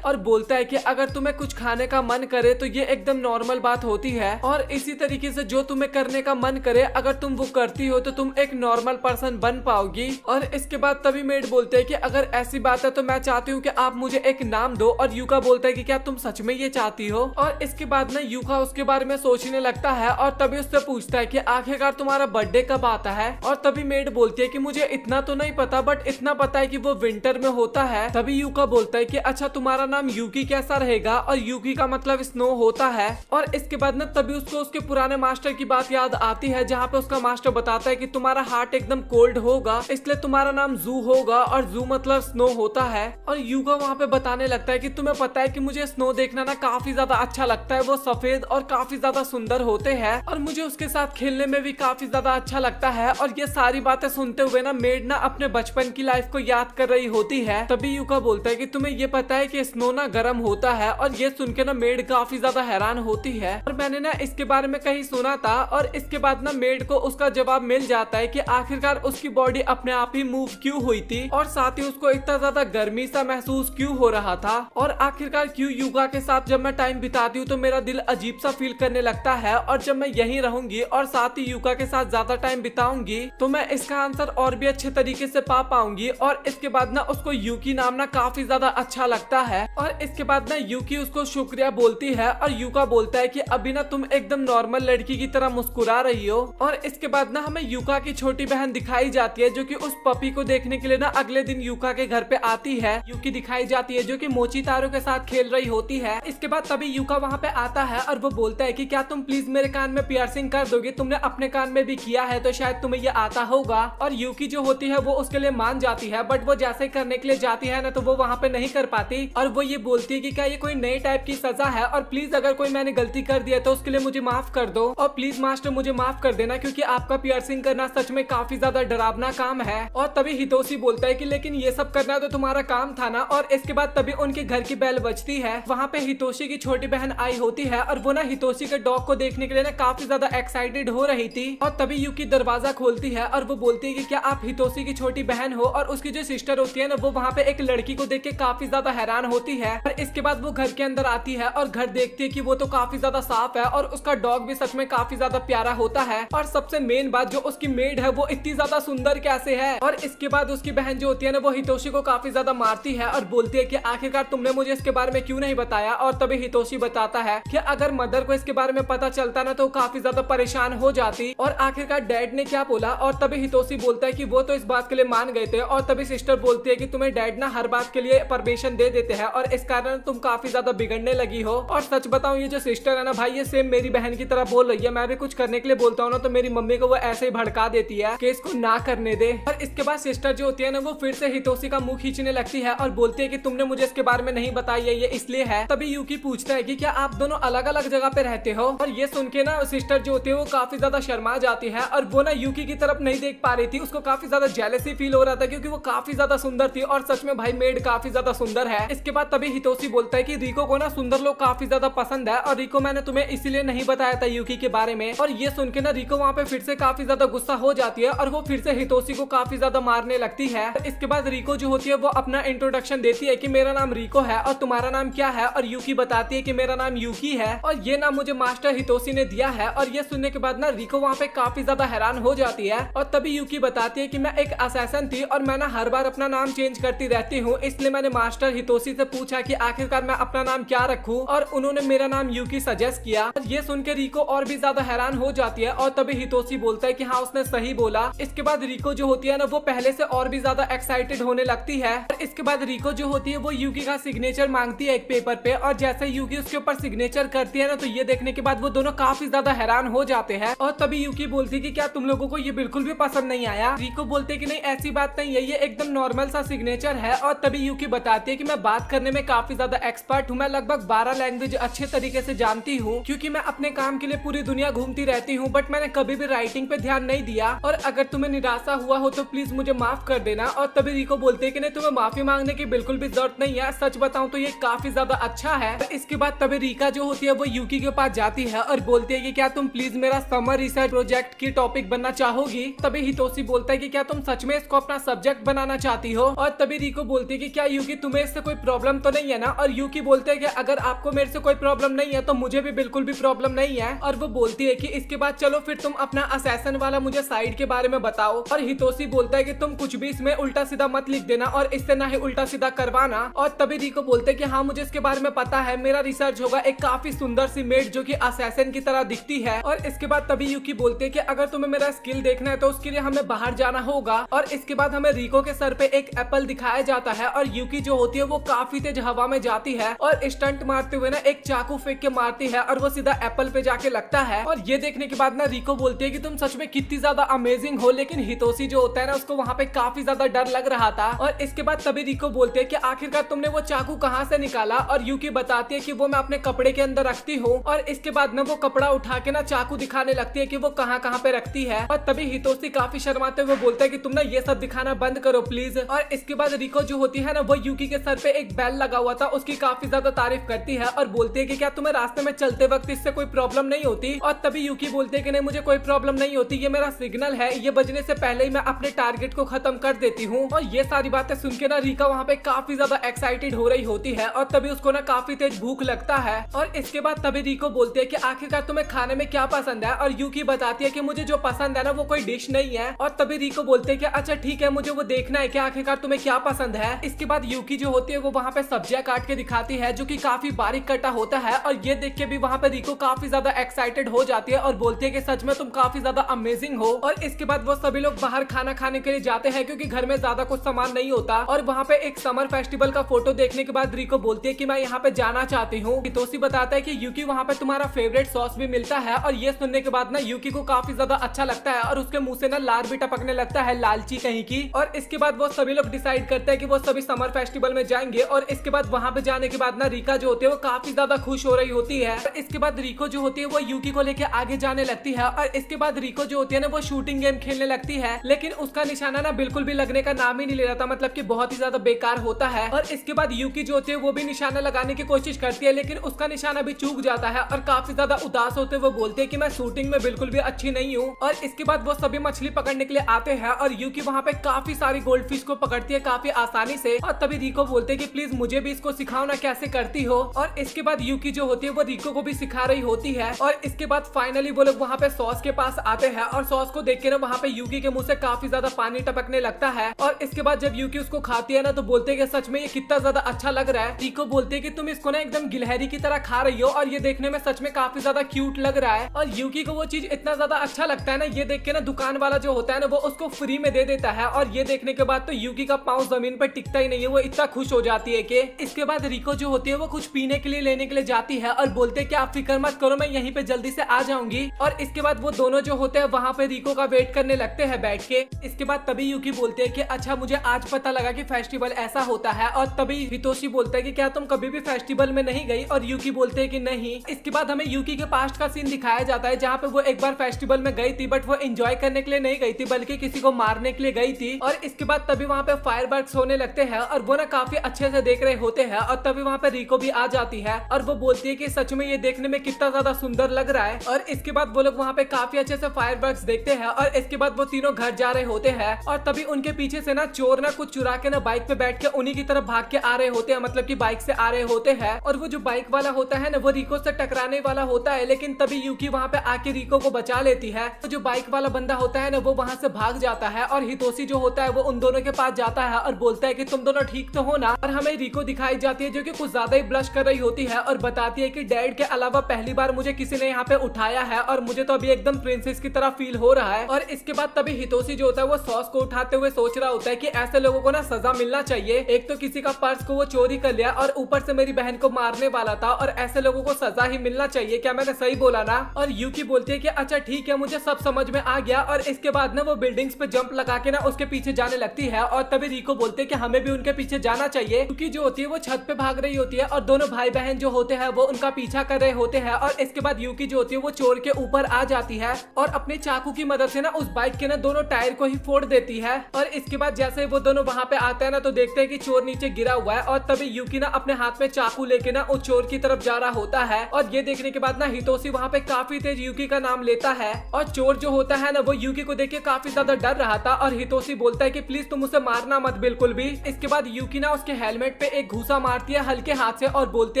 और बोलता है कि अगर तुम्हें कुछ खाने का मन करे तो ये एकदम नॉर्मल बात होती है। और इसी तरीके से जो तुम्हें करने का मन करे अगर तुम वो करती हो तो तुम एक नॉर्मल पर्सन बन पाओगी। और इसके बाद तभी मेड बोलते है कि अगर ऐसी बात है तो मैं चाहती हूँ कि आप मुझे एक नाम दो। और यूका बोलता है कि क्या तुम सच में ये चाहती हो। और इसके बाद ना यूका उसके बारे में सोचने लगता है और तभी उससे पूछता है कि आखिरकार तुम्हारा बर्थडे कब आता है। और तभी मेड बोलती है कि मुझे इतना तो नहीं पता बट इतना पता है कि वो विंटर में होता है। तभी यूका बोलता है कि अच्छा तुम्हारा नाम यूकी कैसा रहेगा। और यूकी का मतलब स्नो होता है। और इसके बाद ना तभी उसको उसके पुराने मास्टर की बात याद आती है जहाँ पे उसका मास्टर बताता है कि तुम्हारा हार्ट एकदम कोल्ड होगा इसलिए तुम्हारा नाम जू होगा। और जू मतलब स्नो होता है। और यूका वहाँ पे बताने लगता है कि तुम्हें पता है कि मुझे स्नो देखना ना काफी ज्यादा अच्छा लगता है। वो सफेद और काफी ज्यादा सुंदर होते हैं और मुझे उसके साथ खेलने में भी काफी ज्यादा अच्छा लगता है। और ये सारी बातें सुनते हुए ना मेड ना अपने बचपन की लाइफ को याद कर रही होती है। तभी यूका बोलता है कि तुम्हें ये पता है कि स्नो ना गर्म होता है। और ये सुन के ना मेड काफी ज्यादा हैरान होती है और मैंने ना इसके बारे में कहीं सुना था। और इसके बाद ना मेड को उसका जवाब मिल जाता है कि आखिरकार उसकी बॉडी अपने आप ही मूव क्यों हुई थी और साथ ही उसको इतना ज्यादा गर्मी सा महसूस क्यों हो रहा था। और आखिरकार क्यों यूका के साथ जब मैं टाइम बिताती हूँ तो मेरा दिल अजीब सा फील करने लगता है। और जब मैं यहीं रहूंगी और साथ ही यूका के साथ ज्यादा टाइम बिताऊंगी तो मैं इसका आंसर और भी अच्छे तरीके से पा पाऊंगी। और इसके बाद ना उसको यूकी नाम ना काफी ज्यादा अच्छा लगता है। और इसके बाद ना यूकी उसको शुक्रिया बोलती है और यूका बोलता है कि अभी ना तुम एकदम नॉर्मल लड़की की तरह मुस्कुरा रही हो। और इसके बाद ना हमें यूका की छोटी बहन दिखाई जाती है जो कि उस पपी को देखने के लिए ना अगले दिन यूका के घर पे आती है। यूकी दिखाई जाती है जो कि मोची तारो के साथ खेल रही होती है। इसके बाद तभी यूका वहाँ पे आता है और वो बोलता है कि क्या तुम प्लीज मेरे कान में पियर्सिंग कर दोगे, तुमने अपने कान में भी किया है तो शायद तुम्हें ये आता होगा। और यूकी जो होती है वो उसके लिए मान जाती है बट वो जैसे करने के लिए जाती है ना तो वो वहाँ पे नहीं कर पाती। और वो ये बोलती है कि क्या ये कोई नए टाइप की सजा है और प्लीज अगर कोई मैंने गलती कर दिया तो उसके लिए मुझे माफ कर दो। और प्लीज मास्टर मुझे माफ कर देना क्योंकि आपका पियर्सिंग करना सच में काफी ज्यादा डरावना काम है। और तभी हितोशी बोलता है कि लेकिन ये सब करना तो तुम्हारा काम था ना। और इसके बाद तभी उनके घर की बेल बजती है। वहाँ पे हितोशी की छोटी बहन आई होती है और वो ना हितोशी के डॉग को देखने के लिए ना काफी ज्यादा एक्साइटेड हो रही थी। और तभी यूकी दरवाजा खोलती है और वो बोलती है कि क्या आप हितोशी की छोटी बहन हो। और उसकी जो सिस्टर होती है ना वो वहाँ पे एक लड़की को देख के काफी ज्यादा हैरान होती है। और इसके बाद वो घर के अंदर आती है और घर देखती है कि वो तो काफी ज्यादा साफ है और उसका डॉग भी सच में काफी ज्यादा प्यारा होता है। और सबसे मेन बात जो उसकी मेड है वो इतनी ज्यादा सुंदर कैसे है। और इसके बाद उसकी बहन जो होती है ना वो हितोशी को काफी ज्यादा मारती है और बोलती है कि आखिरकार तुमने मुझे इसके बारे में क्यों नहीं बताया। और तभी हितोशी बताता है कि अगर मदर को इसके बारे में पता चलता ना तो काफी ज्यादा परेशान हो जाती। और आखिरकार डैड ने क्या बोला। और तभी हितोशी बोलता है कि वो तो इस बात के लिए मान गए थे। और तभी सिस्टर बोलती है कि तुम्हें डैड ना हर बात के लिए परमिशन दे देते हैं और इस कारण तुम काफी ज्यादा बिगड़ने लगी हो। और सच बताऊं ये जो सिस्टर है ना भाई ये सेम मेरी बहन की तरह बोल रही है। मैं भी कुछ करने के लिए बोलता हूँ ना तो मेरी मम्मी को वो ऐसे ही भड़का देती है कि इसको ना करने दे। और इसके बाद सिस्टर जो होती है ना वो फिर से हितोशी का मुंह खींचने लगती है और बोलती है कि तुमने मुझे इसके बारे में नहीं बताई है, ये इसलिए है। तभी यूकी पूछता है कि क्या आप दोनों अलग अलग जगह पे रहते हो। और ये सुन के ना सिस्टर जो होती है वो काफी ज्यादा शर्मा जाती है और वो ना यूकी की तरफ नहीं देख पा रही थी। उसको काफी ज्यादा जेलसी फील हो रहा था क्योंकि वो काफी ज्यादा सुंदर थी। और सच में भाई मेड काफी ज्यादा सुंदर है। इसके बाद तभी हितोशी बोलता है कि रिको को ना सुंदर लोग काफी ज्यादा पसंद है और रिको मैंने तुम्हें इसीलिए नहीं बताया था यूकी के बारे में। और ये सुन के ना रिको वहाँ पे फिर से काफी ज्यादा गुस्सा हो जाती है और वो फिर से हितोशी को काफी ज्यादा मारने लगती है। इसके बाद रिको जो होती है वो अपना इंट्रोडक्शन देती है कि मेरा नाम रिको है और तुम्हारा नाम क्या है। और यूकी बताती है कि मेरा नाम यूकी है और ये नाम मुझे मास्टर हितोशी ने दिया है। और ये सुनने के बाद ना रिको वहाँ पे काफी ज्यादा हैरान हो जाती है। और तभी यूकी बताती है कि मैं एक असैसन थी और मैं ना हर बार अपना नाम चेंज करती रहती हूँ, इसलिए मैंने मास्टर हितोशी से पूछा कि आखिरकार मैं अपना नाम क्या रखूं और उन्होंने मेरा नाम यूकी सजेस्ट किया। और ये सुन के रिको और भी ज्यादा हैरान हो जाती है। और तभी हितोशी बोलता है कि हाँ उसने सही बोला। इसके बाद रिको जो होती है ना वो पहले से और भी ज्यादा एक्साइटेड होने लगती है। और इसके बाद रिको जो होती है वो यूकी का सिग्नेचर मांगती है एक पेपर पे और जैसे यूकी उसके ऊपर सिग्नेचर करती है ना तो ये देखने के बाद वो दोनों काफी ज्यादा हैरान हो जाते हैं। और तभी यूकी बोलती है कि क्या तुम लोगों को ये बिल्कुल भी पसंद नहीं आया। रिको बोलते है कि नहीं ऐसी बात नहीं है, ये एकदम नॉर्मल सा सिग्नेचर है। और तभी यूकी बताती है कि मैं बात करने में में काफी ज्यादा एक्सपर्ट हूँ। मैं लगभग 12 लैंग्वेज अच्छे तरीके से जानती हूँ, क्योंकि मैं अपने काम के लिए पूरी दुनिया घूमती रहती हूँ, बट मैंने कभी भी राइटिंग पे ध्यान नहीं दिया। और अगर तुम्हें निराशा हुआ हो तो प्लीज मुझे माफ कर देना। और तभी रिको बोलते हैं कि नहीं, तुम्हें माफी मांगने की बिल्कुल भी जरूरत नहीं है, सच बताऊं तो ये काफी ज्यादा अच्छा है। इसके बाद तभी रिका जो होती है वो यूकी के पास जाती है और बोलती है कि क्या तुम प्लीज मेरा समर रिसर्च प्रोजेक्ट की टॉपिक बनना चाहोगी। तभी हितोशी बोलता है कि क्या तुम सच में इसको अपना सब्जेक्ट बनाना चाहती हो। और तभी रिको बोलती है कि क्या यूकी तुम्हें इससे कोई प्रॉब्लम तो नहीं है ना। और यूकी बोलते है कि अगर आपको मेरे से कोई प्रॉब्लम नहीं है तो मुझे भी बिल्कुल भी प्रॉब्लम नहीं है। और वो बोलती है कि इसके बाद चलो फिर तुम अपना असैसन वाला मुझे साइड के बारे में बताओ। और हितोशी बोलता है कि तुम कुछ भी इसमें उल्टा सीधा मत लिख देना और इससे ना ही उल्टा सीधा करवाना। और तभी रिको बोलते हैं कि हाँ मुझे इसके बारे में पता है, मेरा रिसर्च होगा एक काफी सुंदर सी मेड जो कि असैसन की तरह दिखती है। और इसके बाद तभी यूकी बोलते हैं कि अगर तुम्हें मेरा स्किल देखना है तो उसके लिए हमें बाहर जाना होगा। और इसके बाद हमें रिको के सर पे एक एप्पल दिखाया जाता है और यूकी जो होती है वो काफी तेज हवा में जाती है और स्टंट मारते हुए ना एक चाकू फेंक के मारती है और वो सीधा एप्पल पे जाके लगता है। और ये देखने के बाद ना रिको बोलती है कि तुम सच में कितनी ज्यादा अमेजिंग हो। लेकिन हितोशी जो होता है ना उसको वहाँ पे काफी ज्यादा डर लग रहा था। और इसके बाद तभी रिको बोलते है कि आखिरकार तुमने वो चाकू कहाँ से निकाला। और यूकी बताती है कि वो मैं अपने कपड़े के अंदर रखती हूँ। और इसके बाद ना वो कपड़ा उठा के ना चाकू दिखाने लगती है कि वो कहाँ कहाँ पे रखती है। और तभी हितोशी काफी शर्माते हुए बोलता है कि तुम ना ये सब दिखाना बंद करो प्लीज। और इसके बाद रिको जो होती है ना वो यूकी के सर पे एक बेल लगा हुआ था उसकी काफी ज्यादा तारीफ करती है और बोलती है कि क्या तुम्हें रास्ते में चलते वक्त इससे कोई प्रॉब्लम नहीं होती। और तभी यूकी बोलते है कि नहीं मुझे कोई प्रॉब्लम नहीं होती, ये मेरा सिग्नल है, ये बजने से पहले ही मैं अपने टारगेट को खत्म कर देती हूँ। और ये सारी बातें सुन के ना रिका वहाँ पे काफी ज्यादा एक्साइटेड हो रही होती है और तभी उसको ना काफी तेज भूख लगता है। और इसके बाद तभी रिको बोलते है कि आखिरकार तुम्हें खाने में क्या पसंद है। और यूकी बताती है कि मुझे जो पसंद है ना वो कोई डिश नहीं है। और तभी रिको बोलते है कि अच्छा ठीक है, मुझे वो देखना है कि आखिरकार तुम्हें क्या पसंद है। इसके बाद यूकी जो होती है वो वहाँ पे सब्जियां काट के दिखाती है जो कि काफी बारीक कटा होता है। और ये देख के भी वहाँ पे रिको काफी ज्यादा एक्साइटेड हो जाती है और बोलती है कि सच में तुम काफी ज्यादा अमेजिंग हो। और इसके बाद वो सभी लोग बाहर खाना खाने के लिए जाते हैं क्योंकि घर में ज्यादा कुछ सामान नहीं होता। और वहाँ पे एक समर फेस्टिवल का फोटो देखने के बाद रिको बोलती है कि मैं यहाँ पे जाना चाहती हूँ। हितोशी बताता है कि यूकी वहाँ पे तुम्हारा फेवरेट सॉस भी मिलता है। और ये सुनने के बाद ना यूकी को काफी ज्यादा अच्छा लगता है और उसके मुंह से ना लार भी टपकने लगता है, लालची कहीं की। और इसके बाद वो सभी लोग डिसाइड करते हैं कि वो सभी समर फेस्टिवल में जाएंगे। और इसके बाद वहाँ पे जाने के बाद ना रिका जो होती है वो काफी ज्यादा खुश हो रही होती है। और इसके बाद रिको जो होती है वो यूकी को लेके आगे जाने लगती है। और इसके बाद रिको जो होती है ना वो शूटिंग गेम खेलने लगती है, लेकिन उसका निशाना ना बिल्कुल भी लगने का नाम ही नहीं ले रहा था, मतलब कि बहुत ही ज्यादा बेकार होता है। और इसके बाद यूकी जो होती है वो भी निशाना लगाने की कोशिश करती है, लेकिन उसका निशाना भी चूक जाता है और काफी ज्यादा उदास होते हुए बोलते हैं कि मैं शूटिंग में बिल्कुल भी अच्छी नहीं हूँ। और इसके बाद वो सभी मछली पकड़ने के लिए आते हैं और यूकी वहाँ पे काफी सारी गोल्ड फिश को पकड़ती है काफी आसानी से। और तभी रिको बोलते हैं कि प्लीज मुझे भी इसको सिखाओ ना कैसे करती हो। और इसके बाद यूकी जो होती है वो रिको को भी सिखा रही होती है। और इसके बाद फाइनली वो लोग वहाँ पे सॉस के पास आते हैं और सॉस को देख के ना वहाँ पे यूकी के मुंह से काफी ज्यादा पानी टपकने लगता है। और इसके बाद जब यूकी उसको खाती है ना तो बोलते हैं कि सच में ये कितना ज्यादा अच्छा लग रहा है। रिको बोलते हैं कि तुम इसको ना एकदम गिलहरी की तरह खा रही हो और ये देखने में सच में काफी ज्यादा क्यूट लग रहा है। और यूकी को वो चीज इतना ज्यादा अच्छा लगता है ना, ये देख के ना दुकान वाला जो होता है ना वो उसको फ्री में दे देता है। और ये देखने के बाद तो यूकी का पाँव जमीन पर टिकता ही नहीं है, वो इतना खुश हो जाती है कि इसके बाद रिको जो होती है वो कुछ पीने के लिए लेने के लिए जाती है और बोलते हैं कि आप फिक्र मत करो, मैं यहीं पे जल्दी से आ जाऊंगी। और इसके बाद वो दोनों जो होते हैं वहाँ पे रिको का वेट करने लगते हैं बैठ के। इसके बाद तभी यूकी बोलते हैं कि अच्छा मुझे आज पता लगा कि फेस्टिवल ऐसा होता है। और तभी हितोशी बोलता है कि क्या तुम कभी भी फेस्टिवल में नहीं गई। और यूकी बोलते हैं कि नहीं। इसके बाद हमें यूकी के पास्ट का सीन दिखाया जाता है जहाँ पे वो एक बार फेस्टिवल में गई थी, बट वो एंजॉय करने के लिए नहीं गई थी बल्कि किसी को मारने के लिए गई थी। और इसके बाद तभी वहाँ पे फायरवर्क्स होने लगते हैं और वो ना काफी अच्छे से देख रहे होते हैं। और तभी वहाँ पे रिको भी आ जाती है और वो बोलती है कि सच में ये देखने में कितना ज्यादा सुंदर लग रहा है। और इसके बाद वो लोग वहाँ पे काफी अच्छे से फायरवर्क्स देखते हैं और इसके बाद वो तीनों घर जा रहे होते हैं। और तभी उनके पीछे से ना चोर ना कुछ चुरा के ना बाइक पे बैठ के उन्हीं की तरफ भाग के आ रहे होते हैं, मतलब कि बाइक से आ रहे होते हैं। और वो जो बाइक वाला होता है ना वो रिको से टकराने वाला होता है, लेकिन तभी यूकी वहाँ पे आके रिको को बचा लेती है। तो जो बाइक वाला बंदा होता है ना वो वहाँ से भाग जाता है और हितोशी जो होता है वो उन दोनों के पास जाता है और बोलता है कि तुम दोनों ठीक तो हो ना। और हमें रिको दिखाई जाती है जो कि कुछ ज्यादा ही ब्लश कर रही होती है और बताती है कि डैड के अलावा पहली बार मुझे किसी ने यहाँ पे उठाया है और मुझे तो अभी एकदम प्रिंसेस की तरह फील हो रहा है। और इसके बाद तभी हितोशी जो होता है वो सॉस को उठाते हुए सोच रहा होता है कि ऐसे लोगों को ना सजा मिलना चाहिए। एक तो किसी का पर्स को वो चोरी कर लिया और ऊपर से मेरी बहन को मारने वाला था और ऐसे लोगों को सजा ही मिलना चाहिए। क्या मैंने सही बोला ना? और यूकी बोलती है कि अच्छा ठीक है, मुझे सब समझ में आ गया। और इसके बाद ना वो बिल्डिंग्स पे जंप लगा के ना उसके पीछे जाने लगती है। और तभी रिको बोलते हैं कि हमें भी उनके पीछे जाना चाहिए क्योंकि जो जो होती है वो छत पे भाग रही होती है और दोनों भाई बहन जो होते हैं वो उनका पीछा कर रहे होते हैं। और इसके बाद यूकी जो होती है वो चोर के ऊपर आ जाती है और अपने चाकू की मदद से ना उस बाइक के ना दोनों टायर को ही फोड़ देती है। और इसके बाद जैसे वो दोनों वहाँ पे आते हैं ना तो देखते हैं कि चोर नीचे गिरा हुआ है और तभी यूकी ना अपने हाथ में चाकू लेके ना उस चोर की तरफ जा रहा होता है। और ये देखने के बाद ना हितोशी वहाँ पे काफी तेज यूकी का नाम लेता है और चोर जो होता है ना वो यूकी को देख के काफी ज्यादा डर रहा था। और हितोशी बोलता है कि प्लीज तुम उसे मारना मत बिल्कुल भी। इसके बाद यूकी ना उसके हेलमेट पे एक घूसा मारती है हल्के हाथ से और बोलती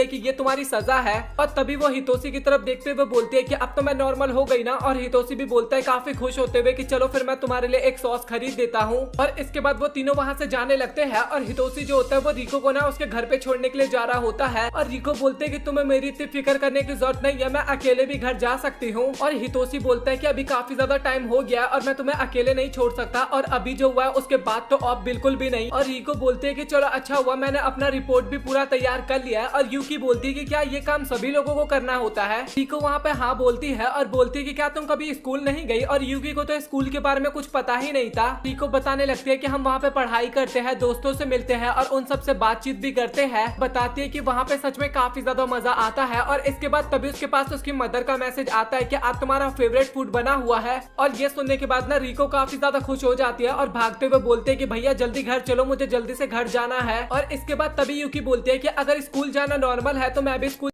है कि ये तुम्हारी सजा है। और तभी वो हितोशी की तरफ देखते हुए बोलती है कि अब तो मैं नॉर्मल हो गई ना। और हितोशी भी बोलता है काफी खुश होते हुए कि चलो फिर मैं तुम्हारे लिए एक सॉस खरीद देता हूँ। और इसके बाद वो तीनों वहाँ से जाने लगते हैं और हितोशी जो होता है वो रिको को ना उसके घर पे छोड़ने के लिए जा रहा होता है। और रिको बोलते है कि तुम्हें मेरी इतनी फिक्र करने की जरूरत नहीं है, मैं अकेले भी घर जा सकती हूँ। और हितोशी बोलता है कि अभी काफी ज्यादा टाइम हो गया और मैं तुम्हें अकेले नहीं छोड़ सकता और अभी जो हुआ है उसके बाद तो अब बिल्कुल भी नहीं। और रिको बोलते है कि चलो अच्छा हुआ, मैंने अपना रिपोर्ट भी पूरा तैयार कर लिया है। और यूकी बोलती है कि क्या ये काम सभी लोगों को करना होता है? रिको वहाँ पे हाँ बोलती है और बोलती है कि क्या तुम कभी स्कूल नहीं गई? और यूकी को तो स्कूल के बारे में कुछ पता ही नहीं था। रिको बताने लगती है कि हम वहाँ पे पढ़ाई करते हैं, दोस्तों से मिलते हैं और उन सबसे बातचीत भी करते हैं। बताती है कि वहाँ पे सच में काफी ज्यादा मजा आता है। और इसके बाद तभी उसके पास उसकी मदर का मैसेज आता है कि आज तुम्हारा फेवरेट फूड बना हुआ है। और ये सुनने के बाद ना रिको काफी ज्यादा खुश हो जाती है और भागते हुए बोलते हैं कि भैया जल्दी घर चलो, मुझे जल्दी से घर जाना है। और इसके बाद तभी यूकी बोलती है कि अगर स्कूल जाना नॉर्मल है तो मैं भी स्कूल।